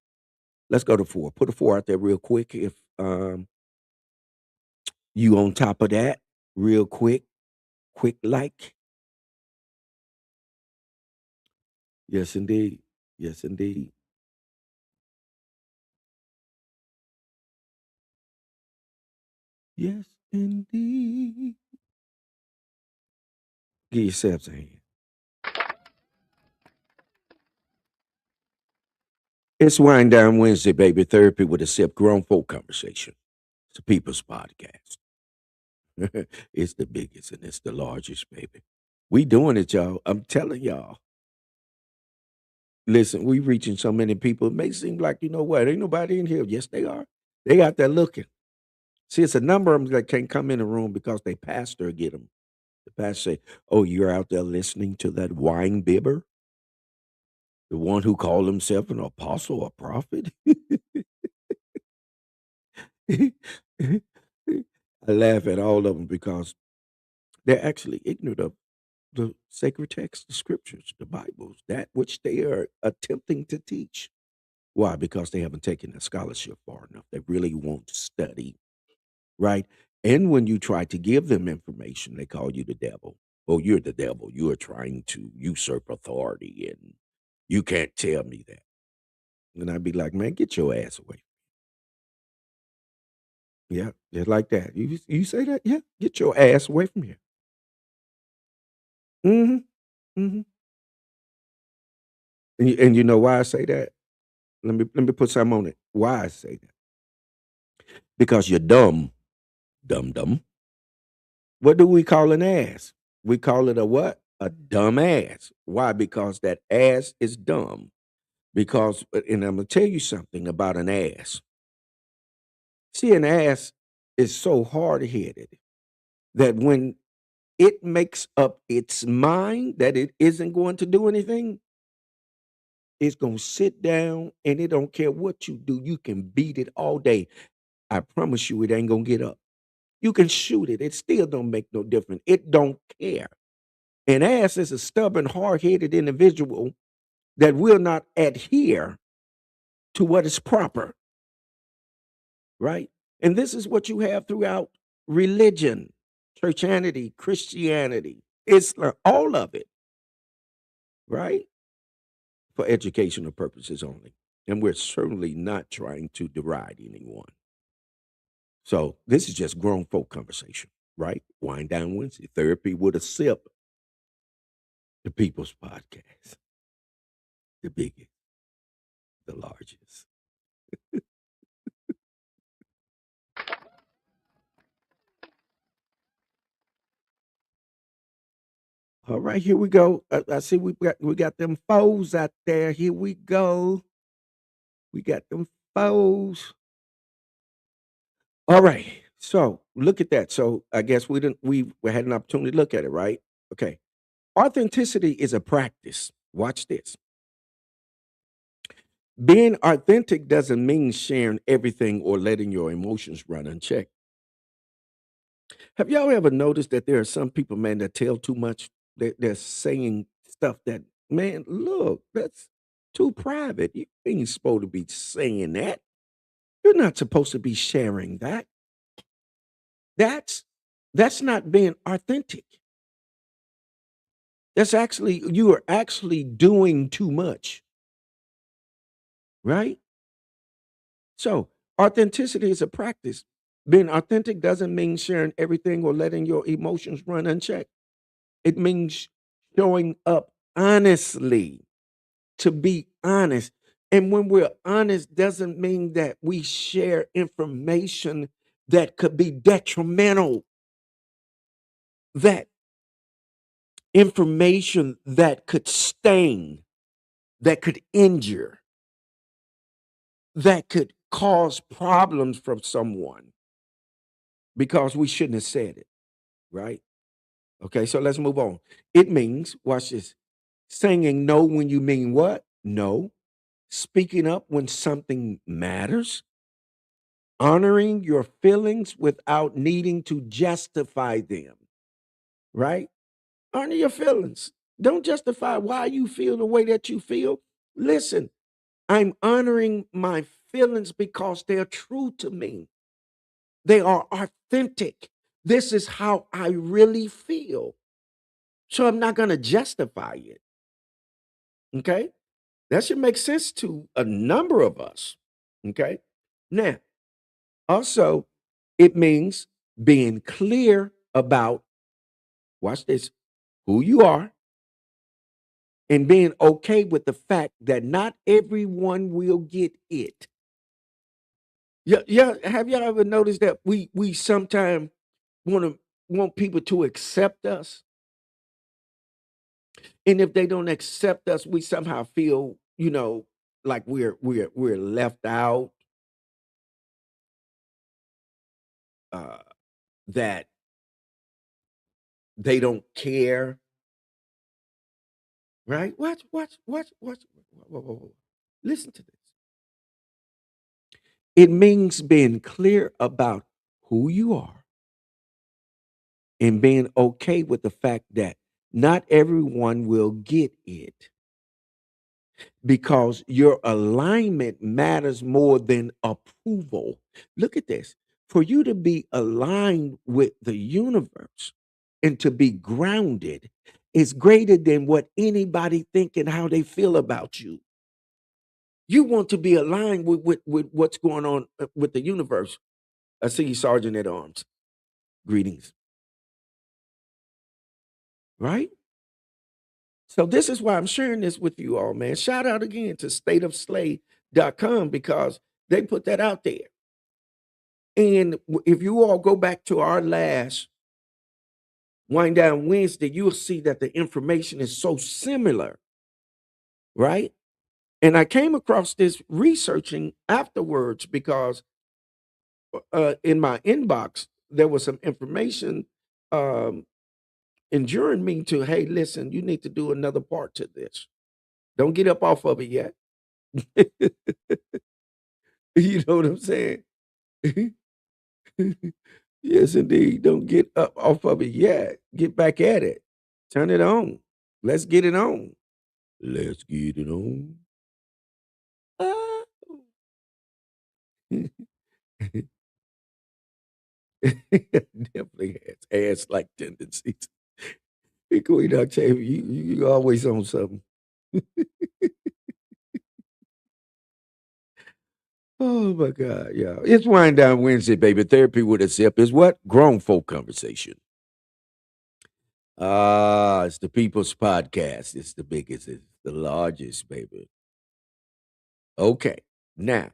Let's go to 4. Put a 4 out there real quick if you on top of that real quick. Quick like. Yes, indeed. Yes, indeed. Yes, indeed. Give yourselves a hand. It's Wind Down Wednesday, baby. Therapy with a sip, grown folk conversation. It's a people's podcast. It's the biggest and it's the largest, baby. We doing it, y'all. I'm telling y'all. Listen, we reaching so many people. It may seem like, you know what, ain't nobody in here. Yes, they are. They out there looking. See, it's a number of them that can't come in the room because they pastor get them. The pastor say, "Oh, you're out there listening to that wine bibber, the one who called himself an apostle or prophet." I laugh at all of them because they're actually ignorant of the sacred text, the scriptures, the Bibles, that which they are attempting to teach. Why? Because they haven't taken the scholarship far enough. They really won't study, right? And when you try to give them information, they call you the devil. Oh, you're the devil. You are trying to usurp authority, and you can't tell me that. And I'd be like, man, get your ass away. Yeah, just like that. You say that? Yeah, get your ass away from here. Hmm. Hmm. And you know why I say that? Let me put something on it. Why I say that? Because you're dumb, dumb dumb. What do we call an ass? We call it a what? A dumb ass. Why? Because that ass is dumb. Because, and I'm gonna tell you something about an ass. See, an ass is so hard headed that when it makes up its mind that it isn't going to do anything, it's gonna sit down and it don't care what you do. You can beat it all day. I promise you, it ain't gonna get up. You can shoot it. It still don't make no difference. It don't care. An ass is a stubborn, hard-headed individual that will not adhere to what is proper, right? And this is what you have throughout religion, churchianity, Christianity, Islam, all of it, right? For educational purposes only. And we're certainly not trying to deride anyone. So this is just grown folk conversation, right? Wind Down Wednesday, therapy with a sip, the people's podcast, the biggest, the largest. All right, here we go. I see we got them foes out there. Here we go. We got them foes. All right. So look at that. So I guess we had an opportunity to look at it, right? Okay. Authenticity is a practice. Watch this. Being authentic doesn't mean sharing everything or letting your emotions run unchecked. Have y'all ever noticed that there are some people, man, that tell too much? They're saying stuff that, man, look, that's too private. You ain't supposed to be saying that. You're not supposed to be sharing that. That's that's not being authentic. That's actually you are actually doing too much, right? So, authenticity is a practice. Being authentic doesn't mean sharing everything or letting your emotions run unchecked. It means showing up honestly, to be honest. And when we're honest, doesn't mean that we share information that could be detrimental, that information that could stain, that could injure, that could cause problems from someone because we shouldn't have said it, right? Okay, so let's move on. It means, watch this, saying no when you mean what? No. Speaking up when something matters. Honoring your feelings without needing to justify them, right? Honor your feelings. Don't justify why you feel the way that you feel. Listen, I'm honoring my feelings because they're true to me. They are authentic. This is how I really feel. So I'm not going to justify it. Okay. That should make sense to a number of us. Okay. Now, also, it means being clear about, watch this, who you are and being okay with the fact that not everyone will get it. Yeah, yeah. Have y'all ever noticed that we sometimes want people to accept us, and if they don't accept us, we somehow feel, like we're left out, uh, that they don't care, right? Watch. Whoa. Listen to this. It means being clear about who you are and being okay with the fact that not everyone will get it because your alignment matters more than approval. Look at this. For you to be aligned with the universe and to be grounded is greater than what anybody think and how they feel about you. You want to be aligned with what's going on with the universe. I see you, Sergeant at Arms. Greetings, right? So this is why I'm sharing this with you all, man. Shout out again to stateofslay.com because they put that out there. And if you all go back to our last Wind Down Wednesday, you'll see that the information is so similar, right? And I came across this researching afterwards because in my inbox, there was some information um, enduring me to, hey, listen, you need to do another part to this. Don't get up off of it yet. You know what I'm saying? Yes, indeed. Don't get up off of it yet. Get back at it. Turn it on. Let's get it on. Let's get it on. Ah. Definitely has ass like tendencies. Hey, Queen Octavia, you always on something. Oh my God, yeah. It's Wind Down Wednesday, baby. Therapy with a sip is what? Grown folk conversation. Ah, it's the People's Podcast. It's the biggest, it's the largest, baby. Okay. Now,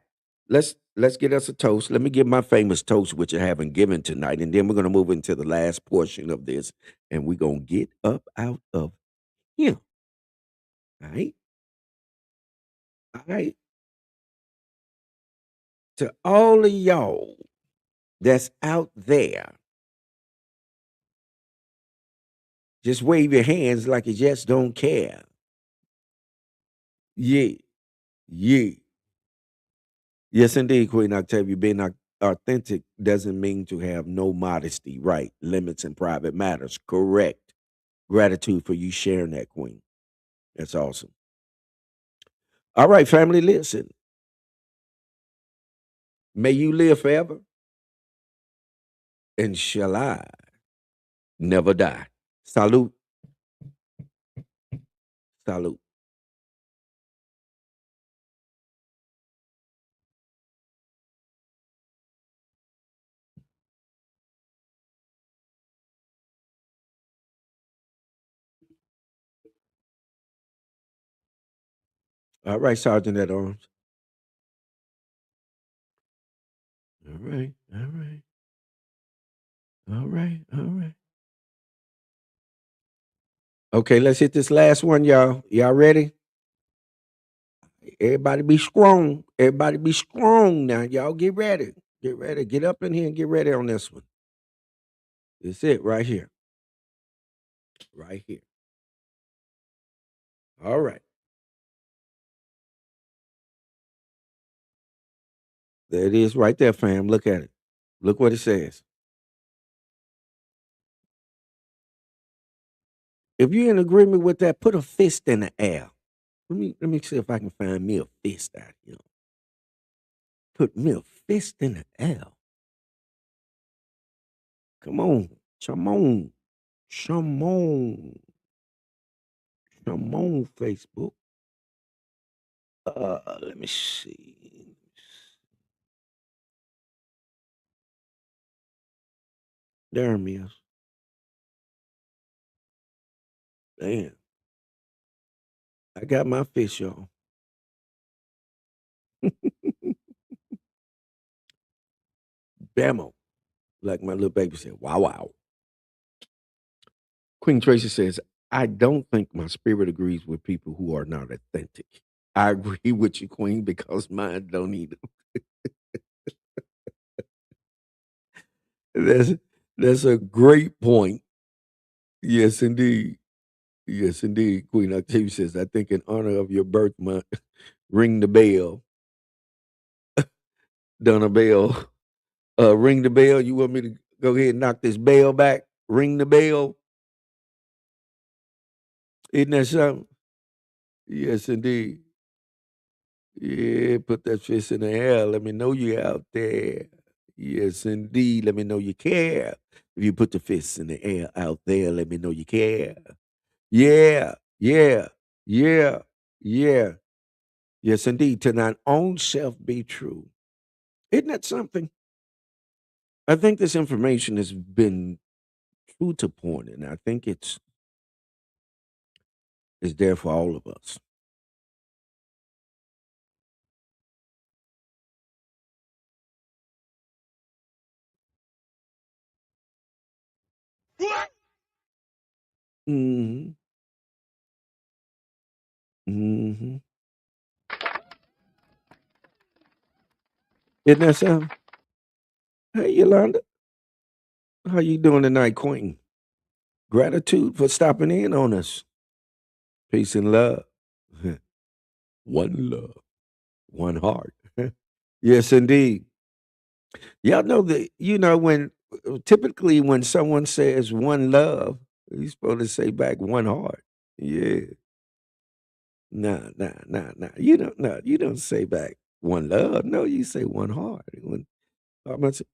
let's get us a toast. Let me give my famous toast, which I haven't given tonight, and then we're gonna move into the last portion of this, and we're gonna get up out of here. All right. All right. To all of y'all that's out there, just wave your hands like you just don't care. Yeah. Yeah. Yes, indeed, Queen Octavia. Being authentic doesn't mean to have no modesty, right? Limits in private matters. Correct. Gratitude for you sharing that, Queen. That's awesome. All right, family, listen. May you live forever, and shall I never die. Salute. Salute. All right, Sergeant at Arms. All right. All right. All right. All right. Okay, let's hit this last one, y'all. Y'all ready? Everybody be strong. Everybody be strong now. Y'all get ready. Get ready. Get up in here and get ready on this one. It's it right here. Right here. All right. There it is right there, fam. Look at it. Look what it says. If you're in agreement with that, put a fist in the air. Let me see if I can find me a fist out here. Put me a fist in the air. Come on. Come on. Come on. Come on, Facebook. Let me see. There it is. Damn. I got my fish, y'all. Bammo. Like my little baby said, wow, wow. Queen Tracy says, I don't think my spirit agrees with people who are not authentic. I agree with you, Queen, because mine don't either. That's that's a great point. Yes, indeed. Yes, indeed. Queen Octavia says, I think in honor of your birth month, ring the bell. Donna Bell. Ring the bell. You want me to go ahead and knock this bell back? Ring the bell. Isn't that something? Yes, indeed. Yeah, put that fist in the air. Let me know you out there. Yes, indeed. Let me know you care. If you put the fists in the air out there, let me know you care. Yeah, yeah, yeah, yeah. Yes, indeed. To thine own self be true. Isn't that something? I think this information has been true to point, and I think it's there for all of us. Hmm. Hmm. Isn't that something? Hey, Yolanda, how you doing tonight, Queen? Gratitude for stopping in on us. Peace and love. One love, one heart. Yes, indeed. Y'all know that, when typically when someone says one love, you're supposed to say back one heart. Yeah. Nah, nah, nah, nah. You don't say back one love. No, you say one heart. I'm gonna say,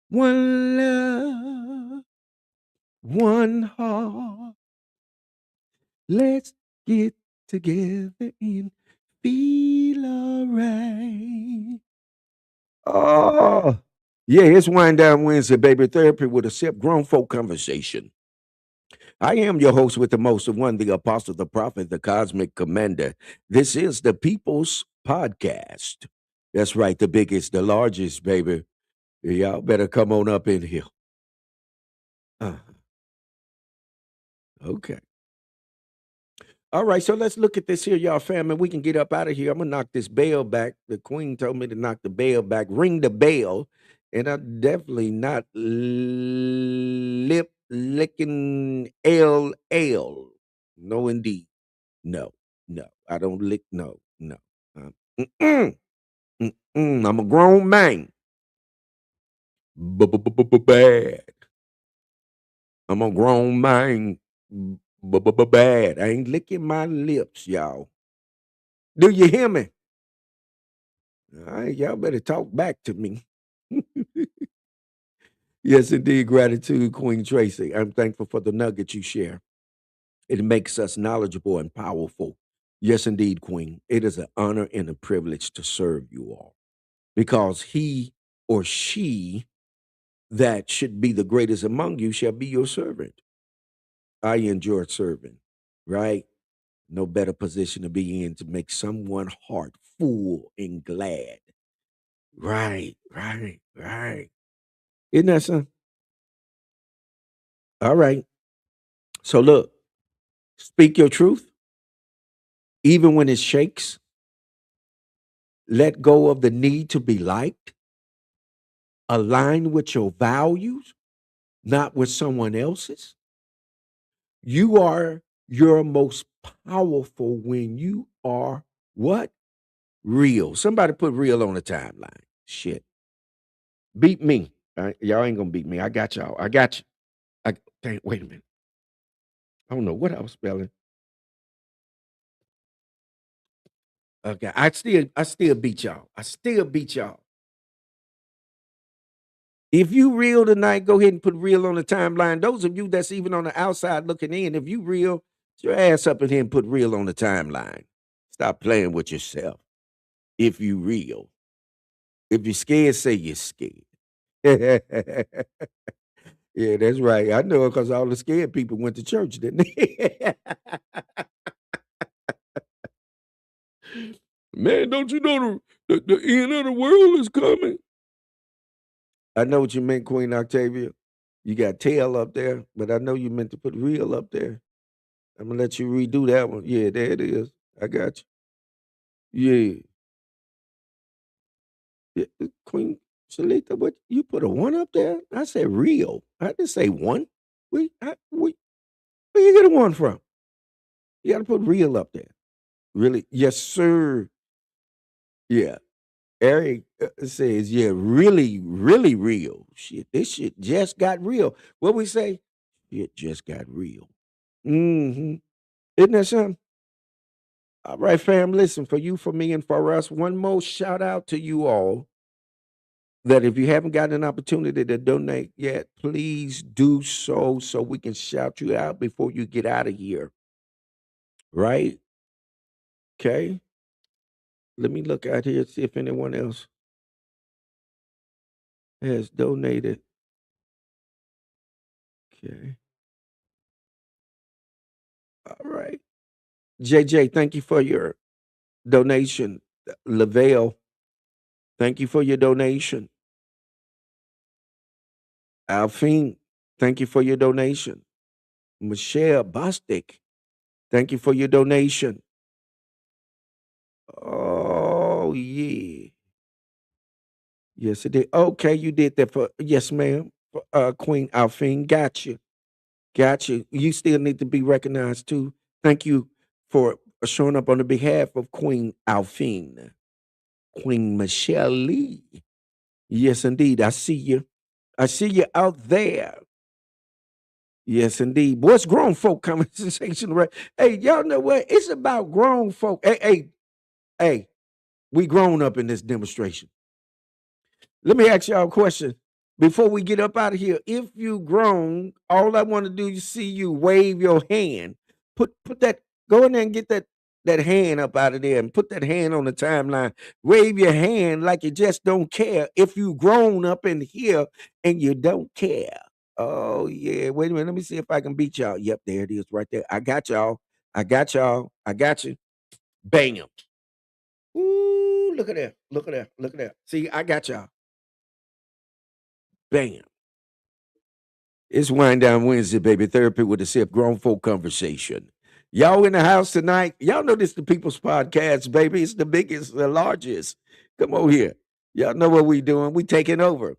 one love, one heart. Let's get together and feel alright. Oh, yeah, it's Wind Down Wednesday, baby. Therapy with a sip, grown folk conversation. I am your host with the most of one, the apostle, the prophet, the cosmic commander. This is the People's Podcast. That's right, the biggest, the largest, baby. Y'all better come on up in here. Uh, okay. All right, so let's look at this here, y'all, family. We can get up out of here. I'm gonna knock this bell back. The queen told me to knock the bell back, ring the bell, and I'm definitely not lip licking LL. No, indeed. No, no. I don't lick. No, no. Mm-mm, I'm a grown man. Bad. I'm a grown man. Bad. I ain't licking my lips, y'all. Do you hear me? All right, y'all better talk back to me. Yes, indeed. Gratitude, Queen Tracy. I'm thankful for the nugget you share. It makes us knowledgeable and powerful. Yes, indeed, Queen. It is an honor and a privilege to serve you all because he or she that should be the greatest among you shall be your servant. I enjoy serving, right? No better position to be in to make someone heart full and glad. Right, right, right. Isn't that something? All right. So look, speak your truth, even when it shakes. Let go of the need to be liked. Align with your values, not with someone else's. You are your most powerful when you are what? Real. Somebody put real on the timeline. Shit. Beat me. All right? Y'all ain't gonna beat me. I got y'all. I got you. Dang, wait a minute. I don't know what I was spelling. Okay. I still beat y'all. I still beat y'all. If you real tonight, go ahead and put real on the timeline. Those of you that's even on the outside looking in, if you real, get your ass up in here and put real on the timeline. Stop playing with yourself. If you real. If you're scared, say you're scared. Yeah, that's right. I know it because all the scared people went to church, didn't they? Man, don't you know the end of the world is coming? I know what you meant, Queen Octavia. You got tail up there, but I know you meant to put real up there. I'm gonna let you redo that one. Yeah, there it is. I got you. Yeah. Yeah, Queen Shalita, what you put a one up there? I said real. I didn't say one. Where you get a one from? You got to put real up there. Really? Yes, sir. Yeah. Eric says, yeah, really, really real. Shit, this shit just got real. What we say? It just got real. Mm-hmm. Isn't that something? All right, fam. Listen, for you, for me, and for us, one more shout out to you all that if you haven't gotten an opportunity to donate yet, please do so we can shout you out before you get out of here. Right? Okay. Let me look out here, see if anyone else has donated. Okay. All right. JJ, thank you for your donation. Lavelle, thank you for your donation. Alfine, thank you for your donation. Michelle Bostic, thank you for your donation. Oh, yeah. Yes, it did. Okay, you did that for, yes, ma'am. For, Queen Alfine, got you. Got you. You still need to be recognized too. Thank you for showing up on the behalf of Queen Alfine. Queen Michelle Lee. Yes, indeed. I see you. I see you out there. Yes, indeed. What's grown folk conversation, right? Hey, y'all know what? It's about grown folk. Hey, we grown up in this demonstration. Let me ask y'all a question before we get up out of here. If you grown, all I want to do is see you wave your hand. Put that go in there and get that hand up out of there and put that hand on the timeline. Wave your hand like you just don't care. If you grown up in here and you don't care. Oh yeah. Wait a minute. Let me see if I can beat y'all. Yep, there it is right there. I got y'all. I got y'all. I got you. Bam. Ooh, look at that. Look at that. Look at that. See, I got y'all. Bam. It's Wind Down Wednesday, baby. Therapy with a sip, grown folk conversation. Y'all in the house tonight. Y'all know this the People's Podcast, baby. It's the biggest, the largest. Come on here. Y'all know what we doing. We taking over.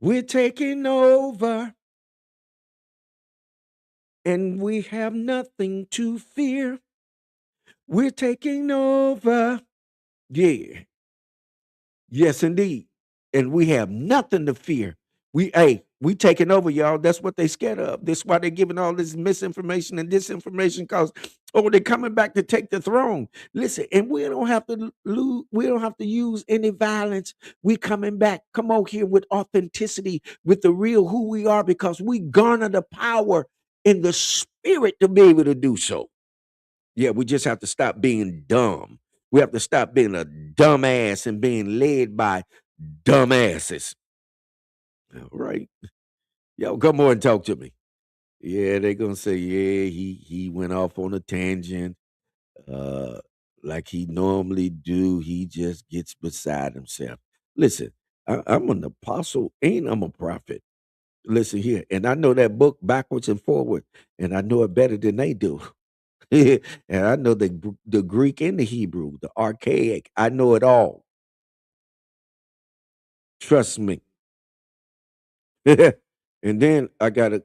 We're taking over, and we have nothing to fear. We're taking over. Yeah. Yes, indeed. And we have nothing to fear. We taking over, y'all. That's what they scared of. That's why they're giving all this misinformation and disinformation because they're coming back to take the throne. Listen, and we don't have to lose, we don't have to use any violence. We coming back. Come on here with authenticity, with the real who we are, because we garner the power in the spirit to be able to do so. Yeah, we just have to stop being dumb. We have to stop being a dumbass and being led by dumbasses. All right. Yo, come on and talk to me. Yeah, they're gonna say, yeah, he went off on a tangent, uh, like he normally do. He just gets beside himself. Listen, I'm an apostle and I'm a prophet. Listen here, and I know that book backwards and forward, and I know it better than they do. And I know the Greek and the Hebrew, the archaic. I know it all. Trust me. And then I got a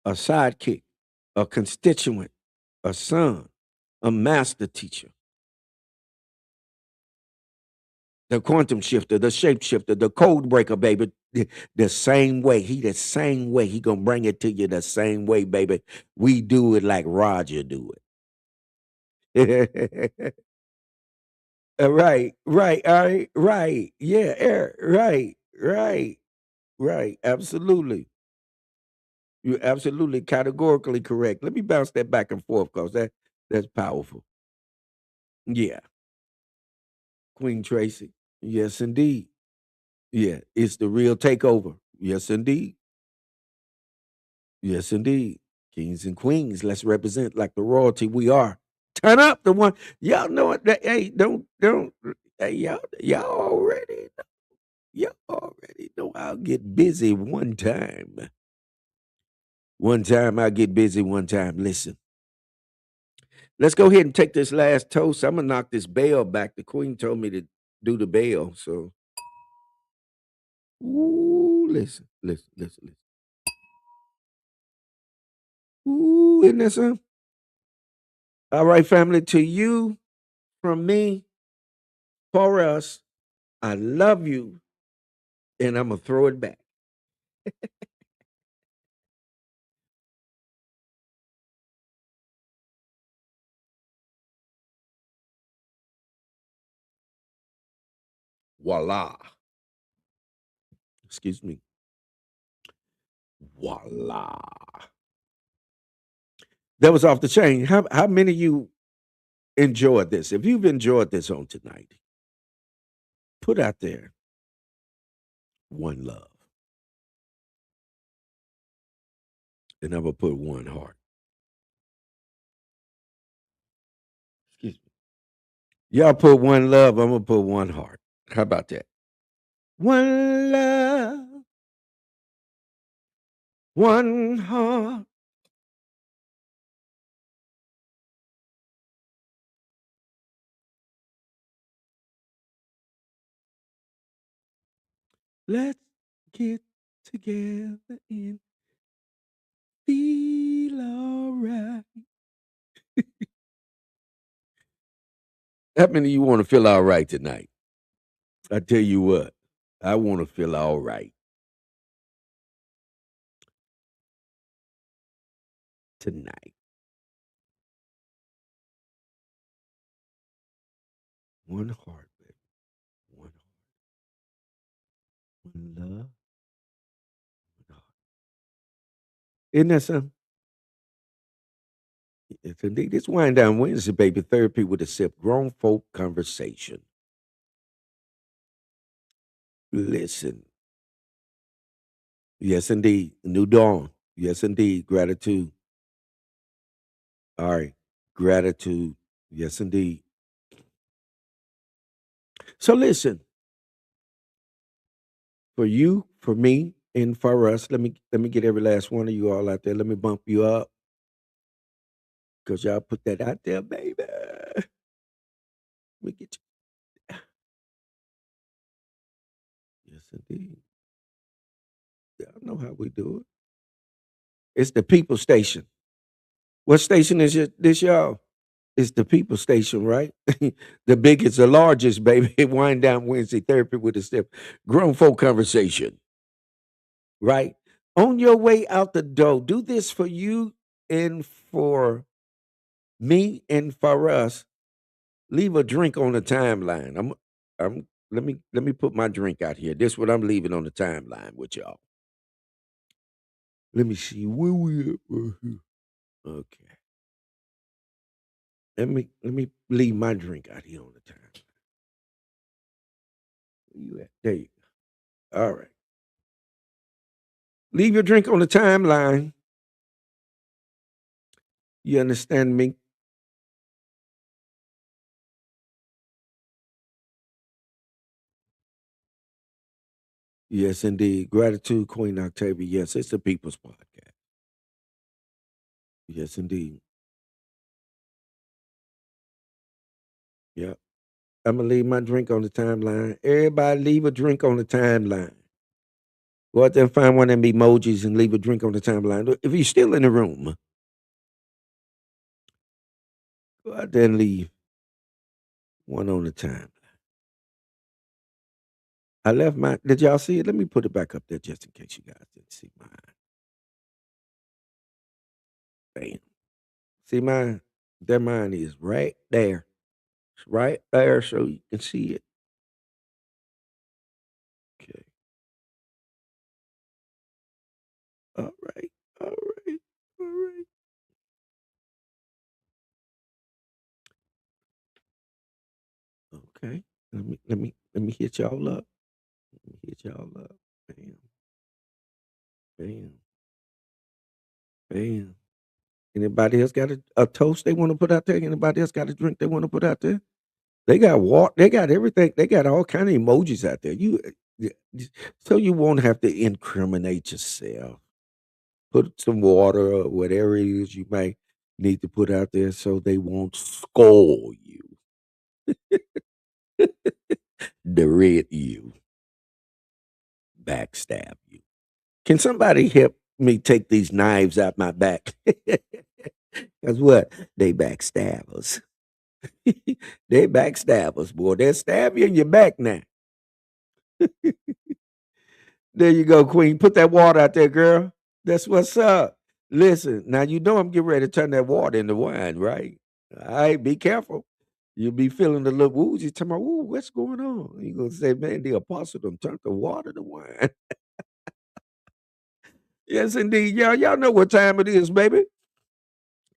sidekick, a constituent, a son, a master teacher, the quantum shifter, the shapeshifter, the code breaker, baby. The same way. He the same way. He gonna bring it to you the same way, baby. We do it like Roger do it. Right, right, all right, right. Yeah, right, right, right. Absolutely. You're absolutely categorically correct. Let me bounce that back and forth because that's powerful. Yeah. Queen Tracy. Yes, indeed. Yeah. It's the real takeover. Yes, indeed. Yes, indeed. Kings and queens. Let's represent like the royalty we are. Turn up the one. Y'all know it. Hey, don't hey, y'all already y'all already know I'll get busy one time. One time I get busy one time. Listen. Let's go ahead and take this last toast. I'm gonna knock this bell back. The queen told me to do the bell. So ooh, listen, listen, listen, listen. Ooh, isn't that something? All right, family, to you, from me, for us, I love you, and I'm gonna throw it back. Voila. Excuse me. Voila. That was off the chain. How many of you enjoyed this? If you've enjoyed this on tonight, put out there one love. And I'm gonna put one heart. Excuse me. Y'all put one love, I'm gonna put one heart. How about that? One love, one heart. Let's get together and feel alright. How many of you want to feel all right tonight? I tell you what, I want to feel all right tonight. One heart, baby. One heart. One love. One heart. Isn't that something? It's indeed. It's Wind Down Wednesday, baby. Therapy with a sip. Grown folk conversation. Listen. Yes, indeed. New dawn. Yes, indeed. Gratitude. All right. Gratitude. Yes, indeed. So listen, for you, for me, and for us, let me get every last one of you all out there. Let me bump you up because y'all put that out there, baby. Let me get you. Yes, indeed. Y'all know how we do it. It's the people station. What station is this, y'all? It's the people station, right? The biggest, the largest, baby. Wind down Wednesday therapy with a step. Grown folk conversation, right? On your way out the door, do this for you and for me and for us. Leave a drink on the timeline. Let me put my drink out here. This what I'm leaving on the timeline with y'all. Let me see where we at right here. Okay. Let me leave my drink out here on the timeline. Where you at? There you go. All right. Leave your drink on the timeline. You understand me? Yes, indeed. Gratitude, Queen Octavia. Yes, it's the People's Podcast. Yes, indeed. Yep. I'm gonna leave my drink on the timeline. Everybody leave a drink on the timeline. Go out there and find one of them emojis and leave a drink on the timeline. If you're still in the room, go out there and leave one on the timeline. I left mine. Did y'all see it? Let me put it back up there just in case you guys didn't see mine. Bam. See mine? There mine is right there. It's right there so you can see it. Okay. All right. All right. All right. Okay. Let me hit y'all up. Let me hit y'all up. Bam. Bam. Bam. Anybody else got a toast they want to put out there? Anybody else got a drink they want to put out there? They got water. They got everything. They got all kind of emojis out there. So you won't have to incriminate yourself. Put some water or whatever it is you might need to put out there so they won't scold you, deride you, backstab you. Can somebody help me take these knives out my back? Because what? They backstabbers. They backstabbers, boy. They'll stab you in your back now. There you go, Queen. Put that water out there, girl. That's what's up. Listen, now you know I'm getting ready to turn that water into wine, right? All right, be careful. You'll be feeling a little woozy. Talking about, ooh, what's going on? You're going to say, man, the apostle done turned the water to wine. Yes, indeed. Y'all know what time it is, baby.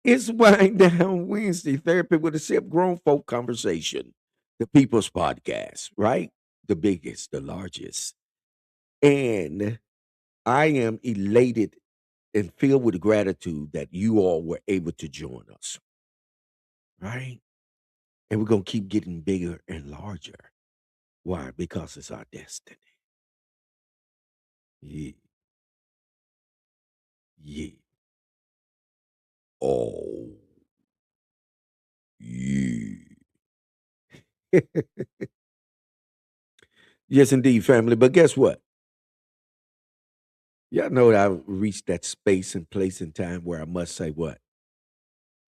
It's Wind Down Wednesday, Therapy with a Sip, Grown Folk Conversation, the People's Podcast, right? The biggest, the largest. And I am elated and filled with gratitude that you all were able to join us, right? And we're going to keep getting bigger and larger. Why? Because it's our destiny. Yeah, yeah. Oh, yeah. Yes, indeed, family. But guess what? Y'all know that I've reached that space and place and time where I must say what?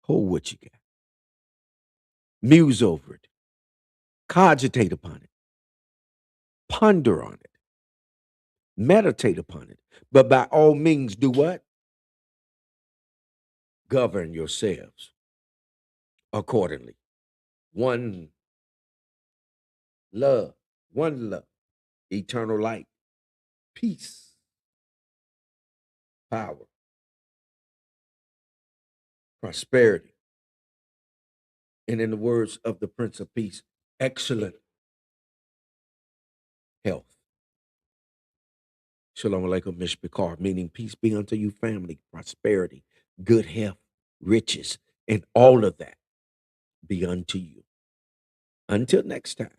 Hold what you got. Muse over it. Cogitate upon it. Ponder on it. Meditate upon it. But by all means, do what? Govern yourselves accordingly. One love. One love. Eternal light. Peace. Power. Prosperity. And in the words of the Prince of Peace, excellent health. Shalom Aleichem Mishpikar, meaning peace be unto you, family, prosperity, good health, riches, and all of that be unto you. Until next time.